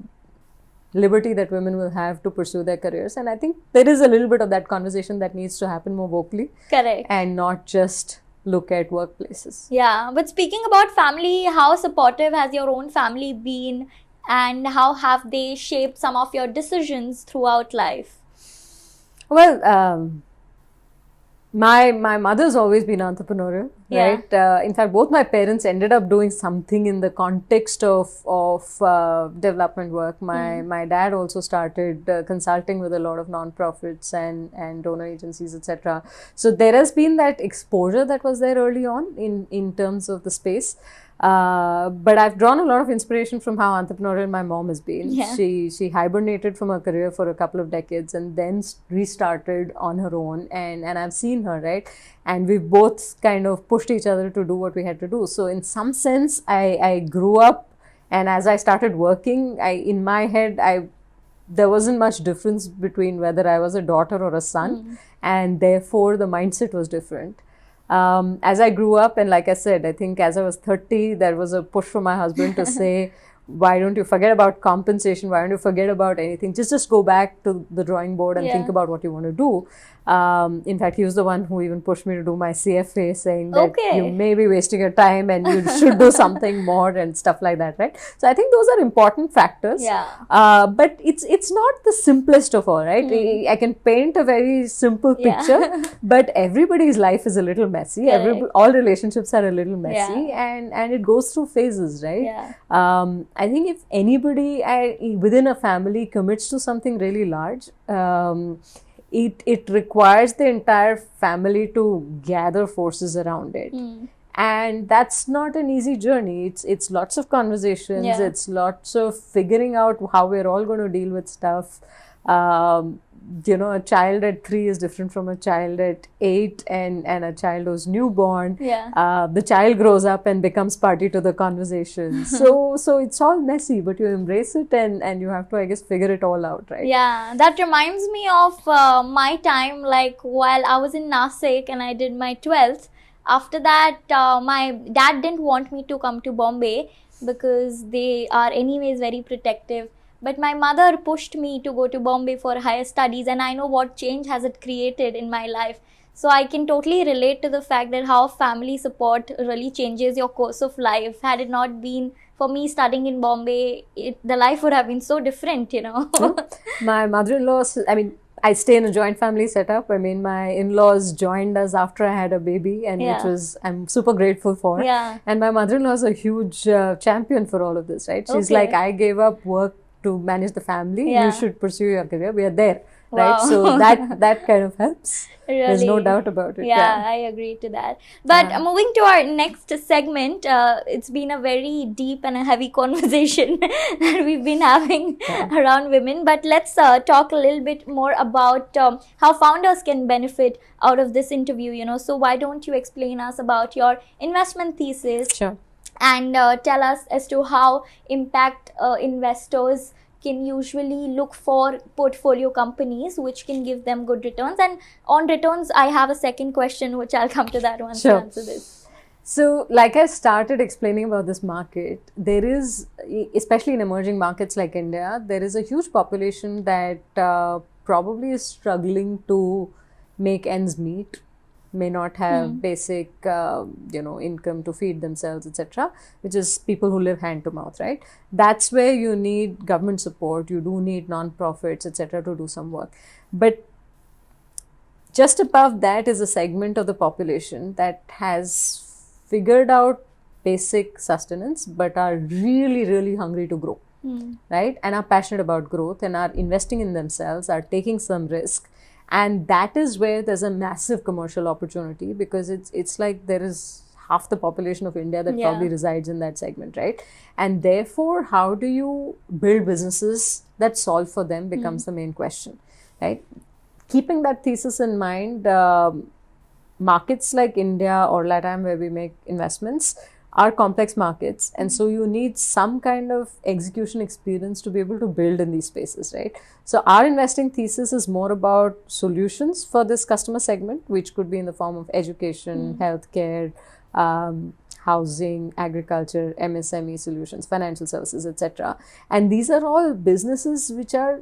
liberty that women will have to pursue their careers. And I think there is a little bit of that conversation that needs to happen more vocally. Correct. And not just look at workplaces. But speaking about family, how supportive has your own family been, and how have they shaped some of your decisions throughout life? Well, my mother's always been entrepreneurial. Yeah. right? In fact, both my parents ended up doing something in the context of development work. My dad also started consulting with a lot of non-profits and donor agencies, etc. So there has been that exposure that was there early on in terms of the space. But I've drawn a lot of inspiration from how entrepreneurial my mom has been. Yeah. She hibernated from her career for a couple of decades and then restarted on her own. And I've seen her, right? And we've both kind of pushed each other to do what we had to do. So in some sense, I grew up, and as I started working, in my head, there wasn't much difference between whether I was a daughter or a son, and therefore the mindset was different. As I grew up, and like I said, I think as I was 30, there was a push from my husband to say, why don't you forget about compensation? Why don't you forget about anything? Just go back to the drawing board and think about what you want to do. In fact, he was the one who even pushed me to do my CFA, saying that you may be wasting your time and you should do something more and stuff like that, right? So I think those are important factors. But it's not the simplest of all, right? I can paint a very simple picture, but everybody's life is a little messy. All relationships are a little messy, and it goes through phases, right? I think if anybody within a family commits to something really large, it requires the entire family to gather forces around it. And that's not an easy journey. It's lots of conversations. It's lots of figuring out how we're all going to deal with stuff. A child at 3 is different from a child at 8 and a child who's newborn. The child grows up and becomes party to the conversation. So it's all messy, but you embrace it and you have to, I guess, figure it all out, right? Yeah, that reminds me of my time, like while I was in Nasik and I did my 12th. After that, my dad didn't want me to come to Bombay because they are anyways very protective. But my mother pushed me to go to Bombay for higher studies, and I know what change has it created in my life. So I can totally relate to the fact that how family support really changes your course of life. Had it not been for me studying in Bombay, the life would have been so different, My mother-in-law, I stay in a joint family setup. My in-laws joined us after I had a baby, and which I'm super grateful for. And my mother-in-law is a huge champion for all of this, right? She's like, I gave up work to manage the family. You should pursue your career. We are there, right? So that kind of helps. Really? There's no doubt about it. Yeah, I agree to that. But moving to our next segment, it's been a very deep and a heavy conversation that we've been having around women. But let's talk a little bit more about how founders can benefit out of this interview. So why don't you explain us about your investment thesis? Sure. And tell us as to how impact investors can usually look for portfolio companies which can give them good returns. And on returns, I have a second question, which I'll come to that once you answer this. So, like I started explaining about this market, there is, especially in emerging markets like India, there is a huge population that probably is struggling to make ends meet, may not have basic, income to feed themselves, etc., which is people who live hand to mouth, right? That's where you need government support. You do need non-profits, etc., to do some work. But just above that is a segment of the population that has figured out basic sustenance, but are really, really hungry to grow, right? And are passionate about growth and are investing in themselves, are taking some risk. And that is where there's a massive commercial opportunity, because it's like there is half the population of India that probably resides in that segment, right? And therefore, how do you build businesses that solve for them becomes the main question, right? Keeping that thesis in mind, markets like India or LATAM, where we make investments, are complex markets, and so you need some kind of execution experience to be able to build in these spaces, right? So our investing thesis is more about solutions for this customer segment, which could be in the form of education, healthcare, housing, agriculture, MSME solutions, financial services, etc. And these are all businesses which are,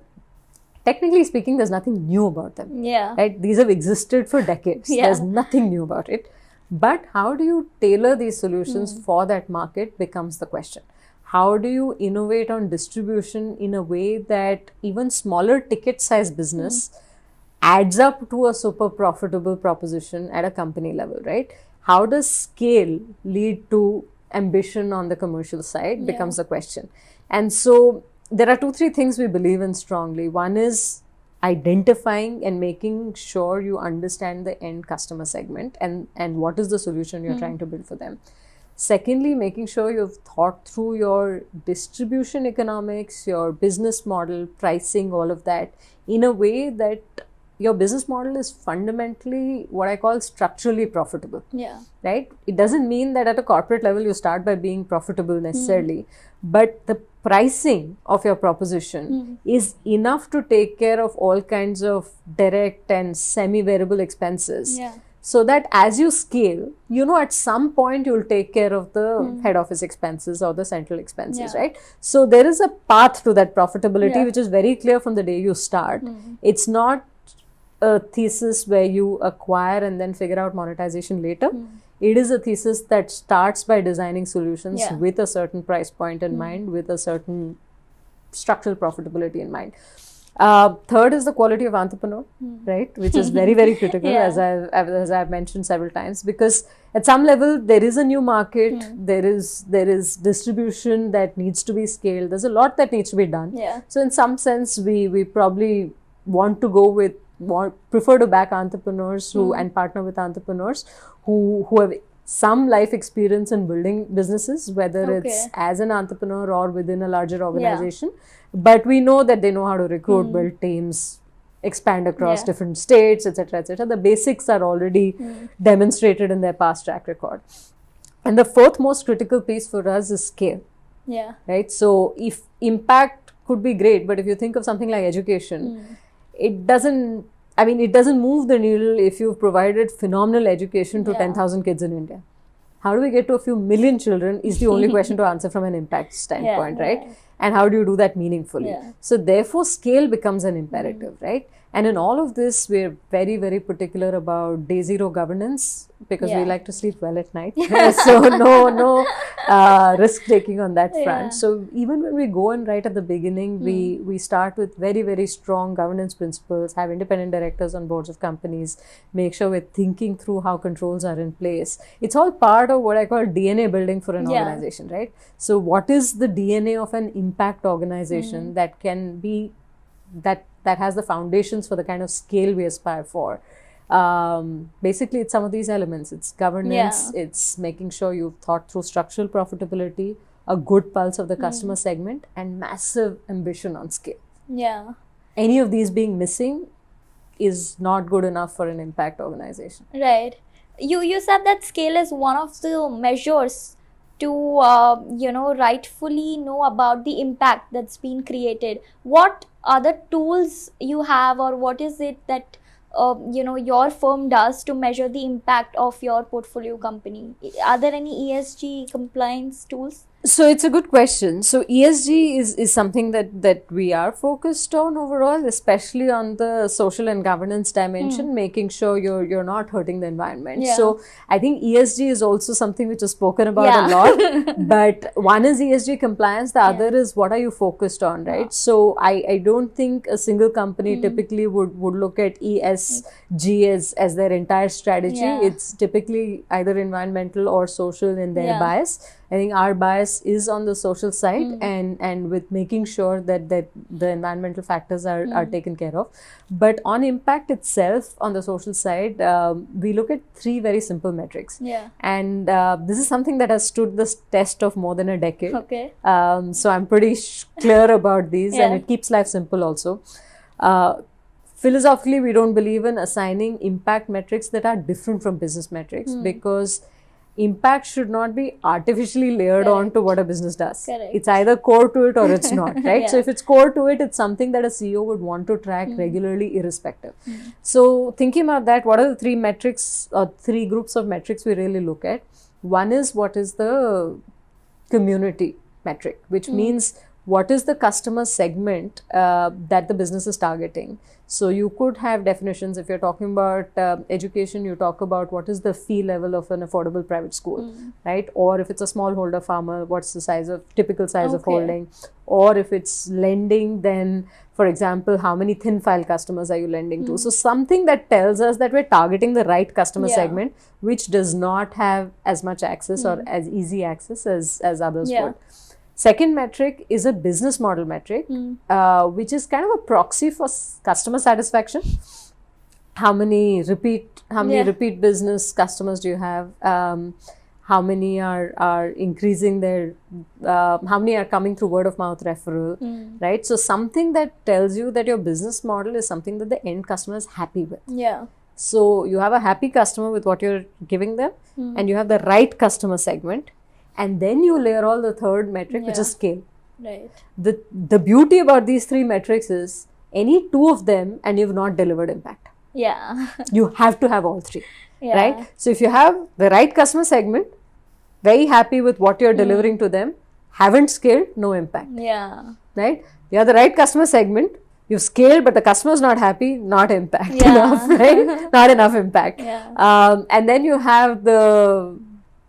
technically speaking, there's nothing new about them. Right? These have existed for decades. There's nothing new about it. But how do you tailor these solutions for that market becomes the question. How do you innovate on distribution in a way that even smaller ticket size business adds up to a super profitable proposition at a company level, right? how does scale lead to ambition on the commercial side Yeah. becomes the question. And so there are 2-3 things we believe in strongly. One is identifying and making sure you understand the end customer segment and what is the solution you're trying to build for them. Secondly, making sure you've thought through your distribution economics, your business model, pricing, all of that in a way that your business model is fundamentally what I call structurally profitable. Yeah. Right? It doesn't mean that at a corporate level you start by being profitable necessarily, but the pricing of your proposition is enough to take care of all kinds of direct and semi-variable expenses. Yeah. So that as you scale, at some point you'll take care of the head office expenses or the central expenses, Yeah. right? So there is a path to that profitability, Yeah. which is very clear from the day you start. It's not a thesis where you acquire and then figure out monetization later. It is a thesis that starts by designing solutions Yeah. with a certain price point in mind, with a certain structural profitability in mind. Third is the quality of entrepreneur, right? Which is very, very critical, Yeah. as I've mentioned several times, because at some level there is a new market, there is distribution that needs to be scaled. There's a lot that needs to be done. Yeah. So in some sense, we probably want to go with prefer to back entrepreneurs who and partner with entrepreneurs who have some life experience in building businesses, whether it's as an entrepreneur or within a larger organization. But we know that they know how to recruit, build teams, expand across different states, etc., etc. The basics are already demonstrated in their past track record. And the fourth most critical piece for us is scale. Yeah. Right? So if impact could be great, but if you think of something like education, it doesn't move the needle if you've provided phenomenal education to 10,000 kids in India. How do we get to a few million children is the only question to answer from an impact standpoint, right? And how do you do that meaningfully? Yeah. So therefore, scale becomes an imperative, right? And in all of this, we're very, very particular about day zero governance because we like to sleep well at night. So no risk taking on that front. So even when we go and right at the beginning, we start with very, very strong governance principles, have independent directors on boards of companies, make sure we're thinking through how controls are in place. It's all part of what I call DNA building for an organization, right? So what is the DNA of an impact organization that can be that has the foundations for the kind of scale we aspire for? Basically, it's some of these elements. It's governance, it's making sure you've thought through structural profitability, a good pulse of the customer segment, and massive ambition on scale. Yeah. Any of these being missing is not good enough for an impact organization. Right. You said that scale is one of the measures to rightfully know about the impact that's been created. What other tools you have, or what is it that your firm does to measure the impact of your portfolio company? Are there any ESG compliance tools? So it's a good question. So ESG is something that we are focused on overall, especially on the social and governance dimension, making sure you're not hurting the environment. Yeah. So I think ESG is also something which is spoken about a lot. But one is ESG compliance, the other is what are you focused on, right? So I don't think a single company typically would look at ESG as their entire strategy. It's typically either environmental or social in their bias. I think our bias is on the social side and with making sure that the environmental factors are taken care of. But on impact itself, on the social side, we look at 3 very simple metrics. Yeah. And this is something that has stood the test of more than a decade. Okay. So I'm pretty clear about these and it keeps life simple also. Philosophically, we don't believe in assigning impact metrics that are different from business metrics because impact should not be artificially layered on to what a business does. Correct. It's either core to it or it's not, right? So if it's core to it, it's something that a CEO would want to track regularly irrespective. So thinking about that, what are the 3 metrics or 3 groups of metrics we really look at? One is what is the community metric, which means what is the customer segment that the business is targeting. So you could have definitions. If you're talking about education, you talk about what is the fee level of an affordable private school, right? Or if it's a smallholder farmer, what's the typical size of holding? Or if it's lending, then, for example, how many thin file customers are you lending to? So something that tells us that we're targeting the right customer segment, which does not have as much access or as easy access as others would. Second metric is a business model metric, which is kind of a proxy for customer satisfaction. How many repeat business customers do you have? How many are increasing their, how many are coming through word of mouth referral, right? So something that tells you that your business model is something that the end customer is happy with. Yeah. So you have a happy customer with what you're giving them, and you have the right customer segment. And then you layer all the third metric, which is scale. Right. The beauty about these three metrics is any two of them and you've not delivered impact. Yeah. You have to have all three, right? So if you have the right customer segment, very happy with what you're delivering to them, haven't scaled, no impact. Yeah. Right? You have the right customer segment, you've scaled, but the customer's not happy, not impact enough, right? Not enough impact. Yeah. And then you have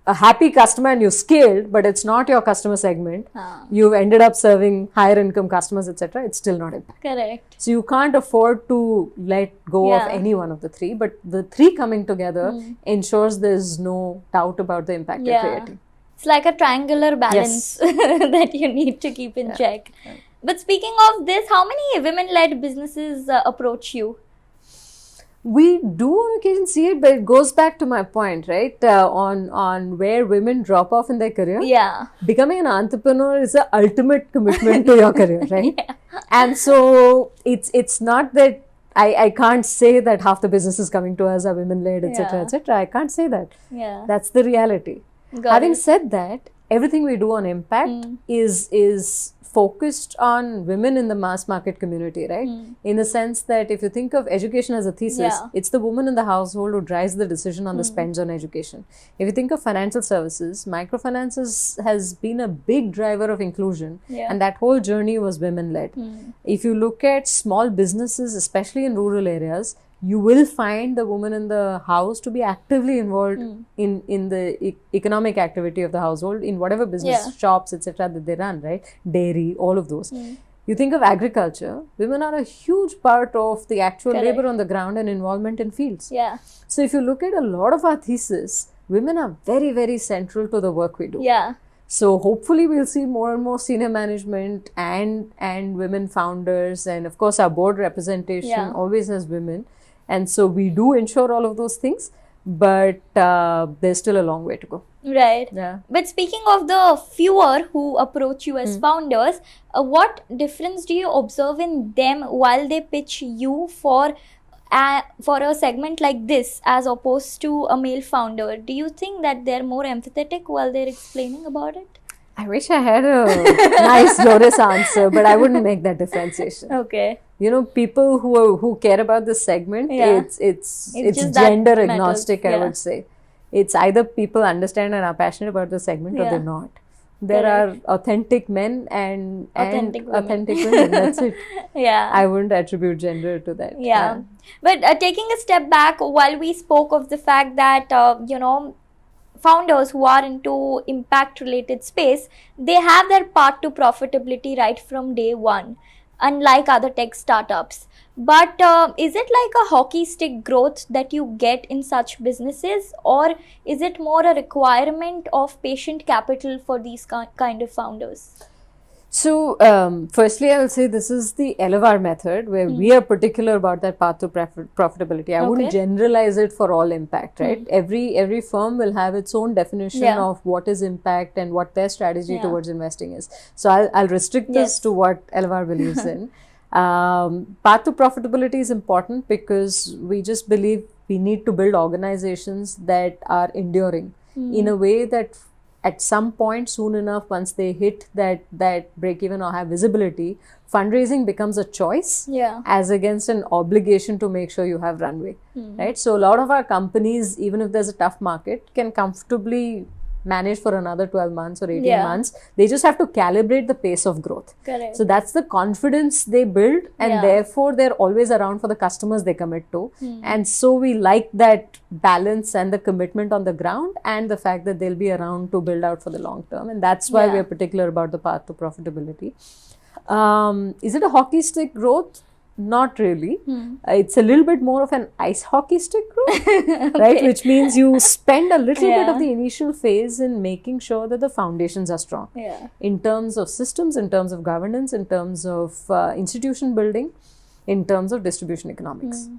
a happy customer and you scaled, but it's not your customer segment. You've ended up serving higher income customers, etc. It's still not impact. Correct. So you can't afford to let go of any one of the three, but the three coming together ensures there's no doubt about the impact you're creating. It's like a triangular balance that you need to keep in check. But speaking of this, how many women-led businesses approach you? We do on occasion see it, but it goes back to my point, right? On where women drop off in their career. Yeah. Becoming an entrepreneur is the ultimate commitment to your career, right? And so it's not that I can't say that half the businesses coming to us are women-led, etc., etc. I can't say that. Yeah. That's the reality. Having said that, everything we do on impact is focused on women in the mass market community, right? In the sense that if you think of education as a thesis, it's the woman in the household who drives the decision on the spends on education. If you think of financial services, microfinance has been a big driver of inclusion, and that whole journey was women-led. If you look at small businesses, especially in rural areas, you will find the woman in the house to be actively involved in the economic activity of the household, in whatever business, shops, etc. that they run, right? Dairy, all of those. You think of agriculture, women are a huge part of the actual labor on the ground and involvement in fields. Yeah. So if you look at a lot of our thesis, women are very, very central to the work we do. Yeah. So hopefully we'll see more and more senior management and women founders, and of course our board representation always has women. And so we do ensure all of those things, but there's still a long way to go. Right. Yeah. But speaking of the fewer who approach you as founders, what difference do you observe in them while they pitch you for a segment like this as opposed to a male founder? Do you think that they're more empathetic while they're explaining about it? I wish I had a nice glorious answer, but I wouldn't make that differentiation. Okay. You know, people who care about this segment, it's just gender that agnostic, matters. I would say. It's either people understand and are passionate about the segment or they're not. There are authentic men and authentic women. That's it. Yeah. I wouldn't attribute gender to that. Yeah. But taking a step back, while we spoke of the fact that, founders who are into impact related space, they have their path to profitability right from day one, unlike other tech startups. But is it like a hockey stick growth that you get in such businesses, or is it more a requirement of patient capital for these kind of founders? So, firstly, I will say this is the Elevar method where we are particular about that path to profitability. I wouldn't generalize it for all impact, right? Every firm will have its own definition of what is impact and what their strategy towards investing is. So, I'll restrict this to what Elevar believes in. Path to profitability is important because we just believe we need to build organizations that are enduring in a way that at some point soon enough, once they hit that break even or have visibility, fundraising becomes a choice as against an obligation to make sure you have runway, right? So a lot of our companies, even if there's a tough market, can comfortably manage for another 12 months or 18 Yeah. months. They just have to calibrate the pace of growth. Correct. So that's the confidence they build, and Yeah. therefore they're always around for the customers they commit to. And so we like that balance and the commitment on the ground, and the fact that they'll be around to build out for the long term. And that's why Yeah. we're particular about the path to profitability. Is it a hockey stick growth? Not really. It's a little bit more of an ice hockey stick growth, right? Which means you spend a little bit of Yeah. the initial phase in making sure that the foundations are strong Yeah. in terms of systems, in terms of governance, in terms of institution building, in terms of distribution economics.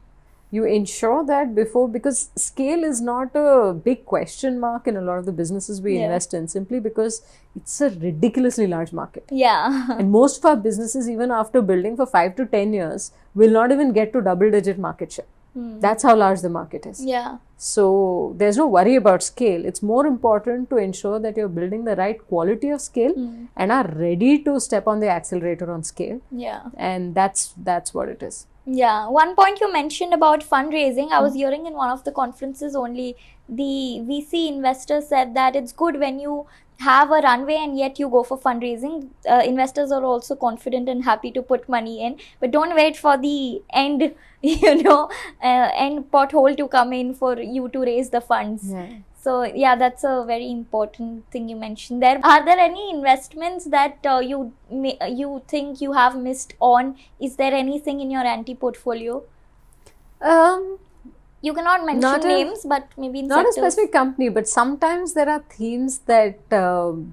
You ensure that before, because scale is not a big question mark in a lot of the businesses we Yeah. invest in, simply because it's a ridiculously large market. Yeah. And most of our businesses, even after building for 5 to 10 years, will not even get to double-digit market share. That's how large the market is. Yeah. So there's no worry about scale. It's more important to ensure that you're building the right quality of scale and are ready to step on the accelerator on scale. Yeah. And that's what it is. Yeah, one point you mentioned about fundraising, I was hearing in one of the conferences only, the VC investors said that it's good when you have a runway and yet you go for fundraising. Investors are also confident and happy to put money in, but don't wait for the end, end pothole to come in for you to raise the funds. Yeah. So yeah, that's a very important thing you mentioned there. Are there any investments that you think you have missed on? Is there anything in your anti portfolio? You cannot mention names, but maybe in not sectors. a specific company, but sometimes there are themes that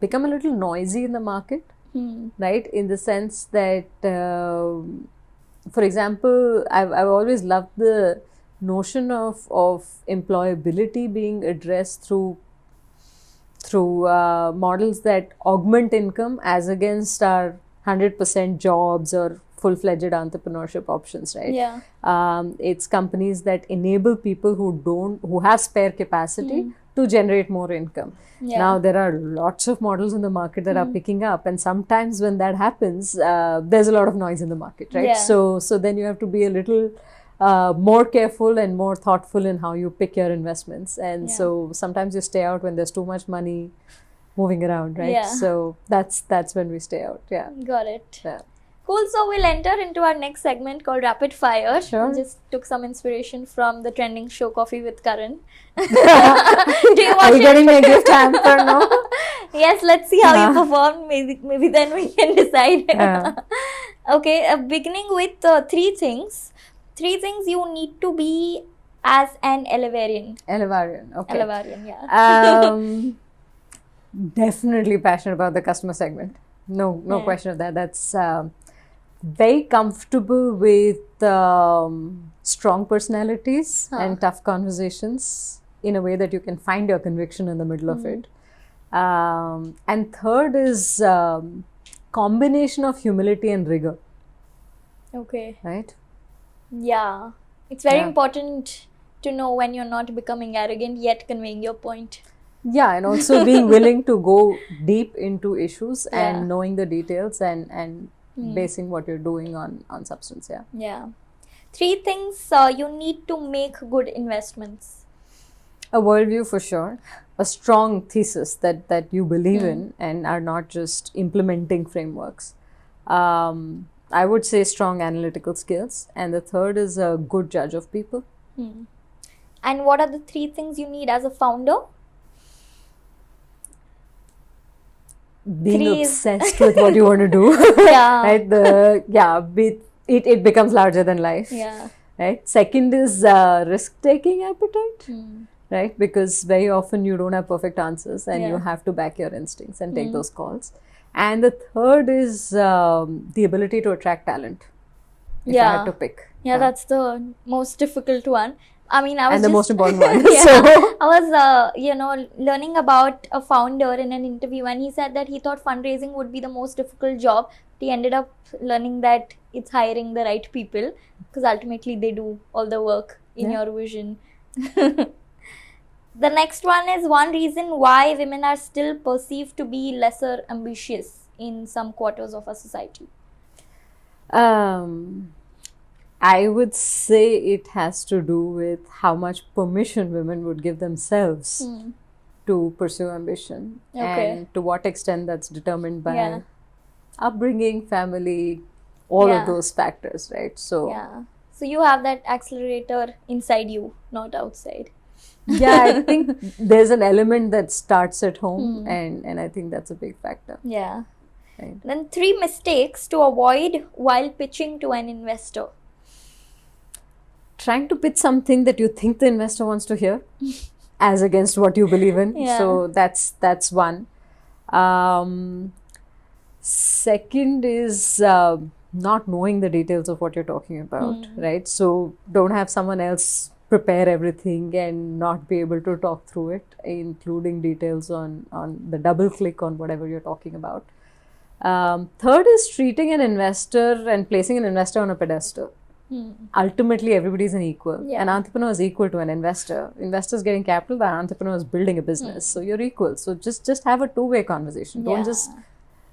become a little noisy in the market, right? In the sense that, for example, I've always loved the notion of employability being addressed through models that augment income as against our 100% jobs or full-fledged entrepreneurship options, right? Yeah. It's companies that enable people who have spare capacity to generate more income. Yeah. Now there are lots of models in the market that are picking up, and sometimes when that happens, there's a lot of noise in the market, right? Yeah. So then you have to be a little more careful and more thoughtful in how you pick your investments. And so sometimes you stay out when there's too much money moving around, right? Yeah. So that's when we stay out. Yeah. Got it. Yeah. Cool. So we'll enter into our next segment called Rapid Fire. Sure. We just took some inspiration from the trending show Coffee with Karan. Do you watch getting me a gift hamper now? Yes, let's see how you perform. Maybe then we can decide. Yeah. Okay, beginning with 3 things. 3 things you need to be as an Elevarian. Elevarian. Okay. Elevarian, yeah. Definitely passionate about the customer segment. No question of that. That's very comfortable with strong personalities and tough conversations in a way that you can find your conviction in the middle of it. And third is combination of humility and rigor. Okay. Right? Yeah. It's very important to know when you're not becoming arrogant yet conveying your point. Yeah, and also being willing to go deep into issues and knowing the details and basing what you're doing on substance. Yeah. Yeah. 3 things you need to make good investments. A worldview for sure. A strong thesis that you believe in and are not just implementing frameworks. I would say strong analytical skills. And the third is a good judge of people. And what are the 3 things you need as a founder? Being obsessed with what you want to do. Yeah. Right? It becomes larger than life. Yeah. Right? Second is risk-taking appetite. Right? Because very often you don't have perfect answers and you have to back your instincts and take those calls. And the third is the ability to attract talent. If I had to pick. Yeah, that's the most difficult one. I mean, the most important one. I was, learning about a founder in an interview, and he said that he thought fundraising would be the most difficult job. He ended up learning that it's hiring the right people, because ultimately they do all the work in your vision. The next one is one reason why women are still perceived to be lesser ambitious in some quarters of our society. I would say it has to do with how much permission women would give themselves to pursue ambition, Okay. and to what extent that's determined by Yeah. upbringing, family, all Yeah. of those factors, right? So Yeah. So you have that accelerator inside you, not outside. yeah, I think there's an element that starts at home, Hmm. and I think that's a big factor. Yeah. Right. Then 3 mistakes to avoid while pitching to an investor. Trying to pitch something that you think the investor wants to hear, as against what you believe in. Yeah. So that's one. Second is not knowing the details of what you're talking about, right? So don't have someone else prepare everything and not be able to talk through it, including details on the double click on whatever you're talking about. Third is treating an investor and placing an investor on a pedestal. Ultimately, everybody's an equal. Yeah. An entrepreneur is equal to an investor. Investor's getting capital, the entrepreneur is building a business. So you're equal. So just have a two-way conversation. Don't just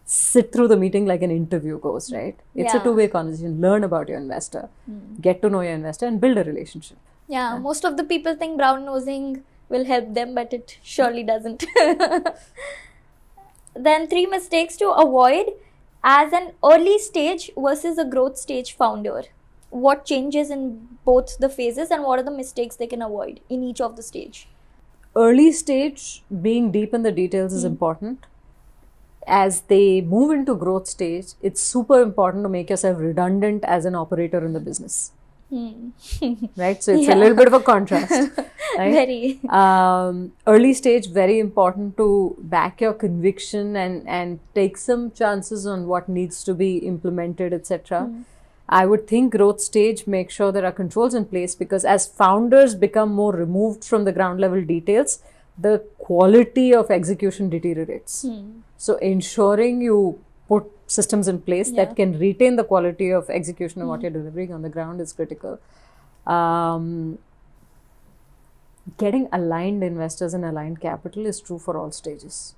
sit through the meeting like an interview goes, right? It's a two-way conversation. Learn about your investor, get to know your investor, and build a relationship. Yeah, most of the people think brown nosing will help them, but it surely doesn't. Then 3 mistakes to avoid as an early stage versus a growth stage founder. What changes in both the phases and what are the mistakes they can avoid in each of the stage? Early stage, being deep in the details is important. As they move into growth stage, it's super important to make yourself redundant as an operator in the business. Right? So it's a little bit of a contrast. Right? Very. Early stage, very important to back your conviction and take some chances on what needs to be implemented, etc. I would think growth stage, make sure there are controls in place, because as founders become more removed from the ground level details, the quality of execution deteriorates. So ensuring you put systems in place that can retain the quality of execution of what you're delivering on the ground is critical. Getting aligned investors and aligned capital is true for all stages.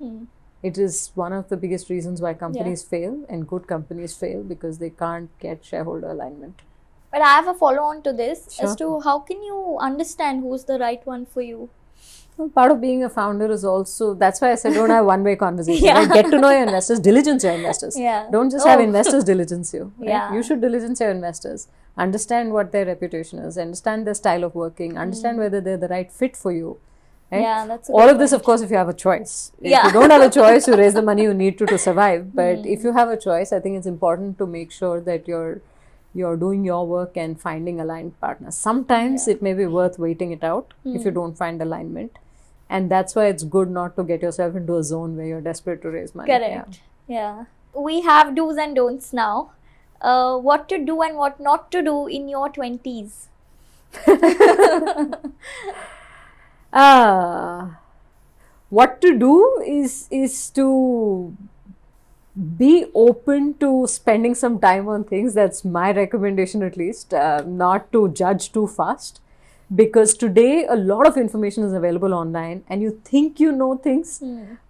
It is one of the biggest reasons why companies fail, and good companies fail, because they can't get shareholder alignment. But I have a follow on to this Sure. as to how can you understand who's the right one for you? Well, part of being a founder is also, that's why I said don't have one-way conversation. Right? Get to know your investors, diligence your investors. Don't just have investors diligence you. Right? You should diligence your investors. Understand what their reputation is, understand their style of working, understand whether they're the right fit for you. Right? Yeah, that's a all good of this, point. of course, if you have a choice. If you don't have a choice, you raise the money you need to survive. But if you have a choice, I think it's important to make sure that you're doing your work and finding aligned partners. Sometimes it may be worth waiting it out if you don't find alignment. And that's why it's good not to get yourself into a zone where you're desperate to raise money. Correct. Yeah. We have do's and don'ts now. What to do and what not to do in your 20s. What to do is to be open to spending some time on things. That's my recommendation, at least. Not to judge too fast, because today a lot of information is available online and you think you know things,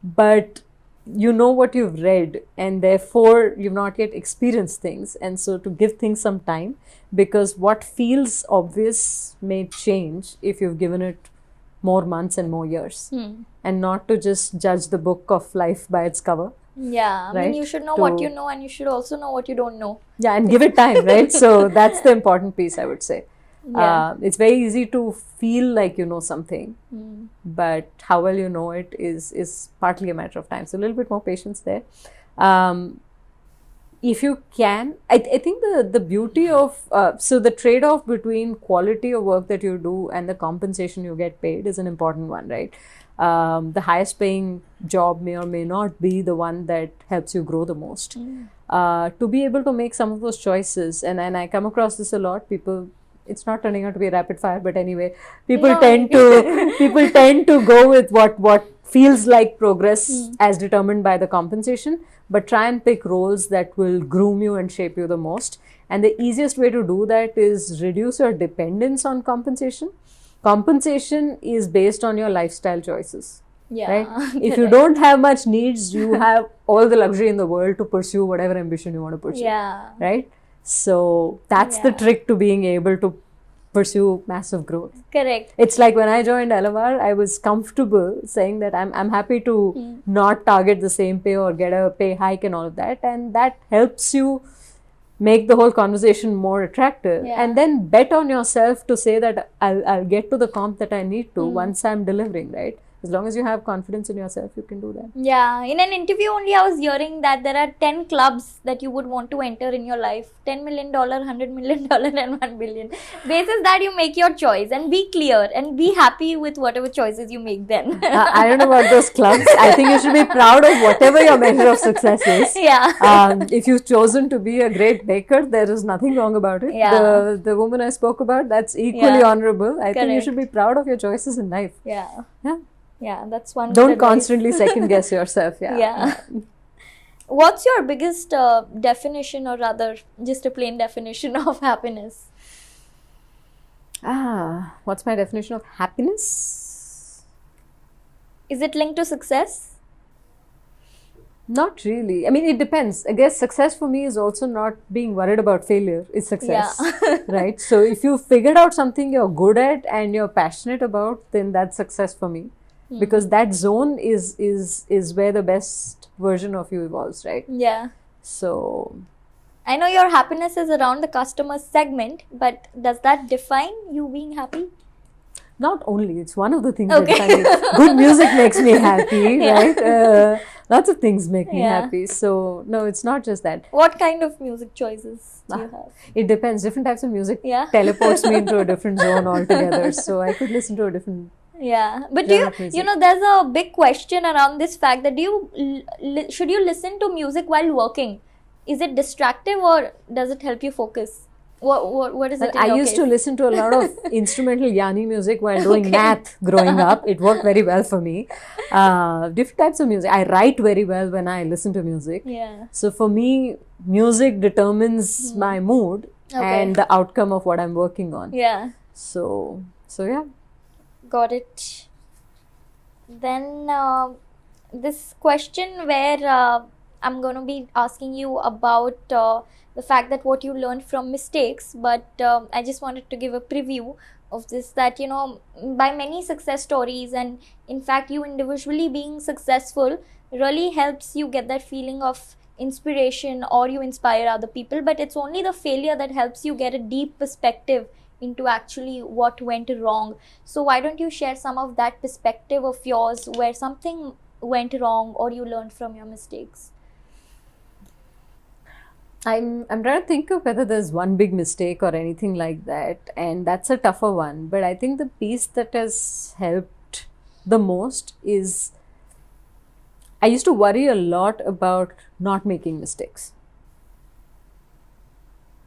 but you know what you've read, and therefore you've not yet experienced things. And so to give things some time, because what feels obvious may change if you've given it more months and more years, and not to just judge the book of life by its cover. Yeah, I mean, you should know what you know, and you should also know what you don't know. Yeah, and give it time, right? So that's the important piece, I would say. It's very easy to feel like you know something, but how well you know it is partly a matter of time. So a little bit more patience there. If you can, I think the beauty of, so the trade-off between quality of work that you do and the compensation you get paid is an important one, right? The highest paying job may or may not be the one that helps you grow the most. To be able to make some of those choices, and I come across this a lot, people, it's not turning out to be a rapid fire, but anyway, people tend to go with what feels like progress as determined by the compensation, but try and pick roles that will groom you and shape you the most. And the easiest way to do that is reduce your dependence on compensation. Compensation is based on your lifestyle choices. Right? If you don't have much needs, you have all the luxury in the world to pursue whatever ambition you want to pursue. Right? So that's the trick to being able to pursue massive growth. Correct. It's like when I joined Elevar, I was comfortable saying that I'm happy to not target the same pay or get a pay hike and all of that. And that helps you make the whole conversation more attractive. Yeah. And then bet on yourself to say that I'll get to the comp that I need to once I'm delivering, right? As long as you have confidence in yourself, you can do that. Yeah, in an interview only I was hearing that there are 10 clubs that you would want to enter in your life. $10 million, $100 million and $1 billion. Basis that you make your choice and be clear and be happy with whatever choices you make then. I don't know about those clubs. I think you should be proud of whatever your measure of success is. Yeah. If you've chosen to be a great baker, there is nothing wrong about it. Yeah. The woman I spoke about, that's equally honorable. I think you Correct. should be proud of your choices in life. Yeah. Yeah. Yeah, that's one. Don't good advice. constantly second guess yourself. Yeah. Yeah. What's your biggest definition, or rather just a plain definition of happiness? What's my definition of happiness? Is it linked to success? Not really. I mean, it depends. I guess success for me is also not being worried about failure. It's success, right? So if you figured out something you're good at and you're passionate about, then that's success for me. Because that zone is where the best version of you evolves, right? Yeah. So I know your happiness is around the customer segment, but does that define you being happy? not only, it's one of the things that define me. Good music makes me happy, right? Lots of things make me happy. So no, it's not just that. What kind of music choices do you have? It depends. Different types of music teleports me into a different zone altogether. So I could listen to a different. Yeah, but do you know, there's a big question around this fact that should you listen to music while working? Is it distractive or does it help you focus? What is it? I used to listen to a lot of instrumental Yanni music while doing math growing up. It worked very well for me. Different types of music. I write very well when I listen to music. Yeah. So for me, music determines my mood and the outcome of what I'm working on. Yeah. So yeah. Got it. Then this question where I'm going to be asking you about the fact that what you learned from mistakes, but I just wanted to give a preview of this, that, you know, by many success stories, and in fact you individually being successful really helps you get that feeling of inspiration, or you inspire other people, but it's only the failure that helps you get a deep perspective into actually what went wrong. So why don't you share some of that perspective of yours where something went wrong or you learned from your mistakes? I'm trying to think of whether there's one big mistake or anything like that, and that's a tougher one. But I think the piece that has helped the most is I used to worry a lot about not making mistakes,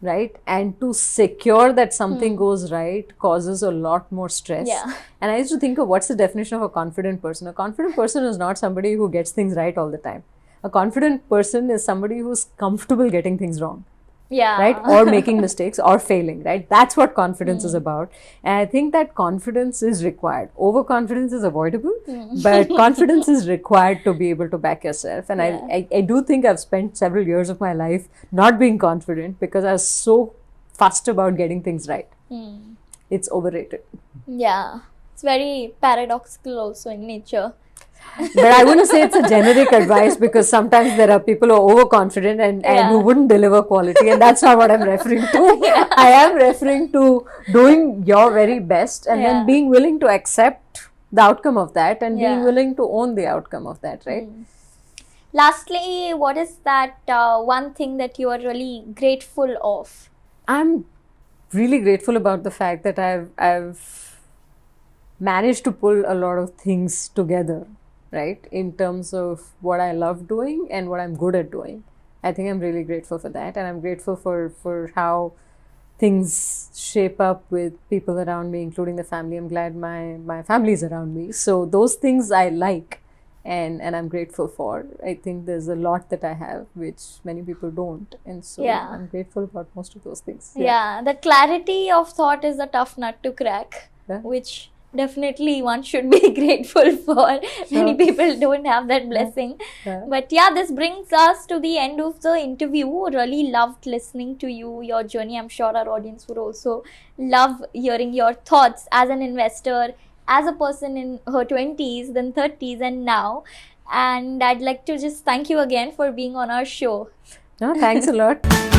right? And to secure that something goes right causes a lot more stress. Yeah. And I used to think of what's the definition of a confident person. A confident person is not somebody who gets things right all the time. A confident person is somebody who's comfortable getting things wrong. Yeah. Right? Or making mistakes or failing, right? That's what confidence is about. And I think that confidence is required. Overconfidence is avoidable, but confidence is required to be able to back yourself. And I do think I've spent several years of my life not being confident because I was so fussed about getting things right. It's overrated. Yeah. It's very paradoxical also in nature. But I wouldn't say it's a generic advice, because sometimes there are people who are overconfident and who wouldn't deliver quality, and that's not what I'm referring to. I am referring to doing your very best and then being willing to accept the outcome of that and being willing to own the outcome of that, right? Lastly, what is that one thing that you are really grateful of? I'm really grateful about the fact that I've managed to pull a lot of things together, right, in terms of what I love doing and what I'm good at doing. I think I'm really grateful for that, and I'm grateful for how things shape up with people around me, including the family. I'm glad my family is around me. So those things I like and I'm grateful for. I think there's a lot that I have which many people don't, and so I'm grateful about most of those things. Yeah, the clarity of thought is a tough nut to crack, which definitely one should be grateful for. Many people don't have that blessing. Yeah. But yeah, this brings us to the end of the interview. Really loved listening to you, your journey. I'm sure our audience would also love hearing your thoughts as an investor, as a person in her 20s, then 30s, and now. And I'd like to just thank you again for being on our show. No, thanks a lot.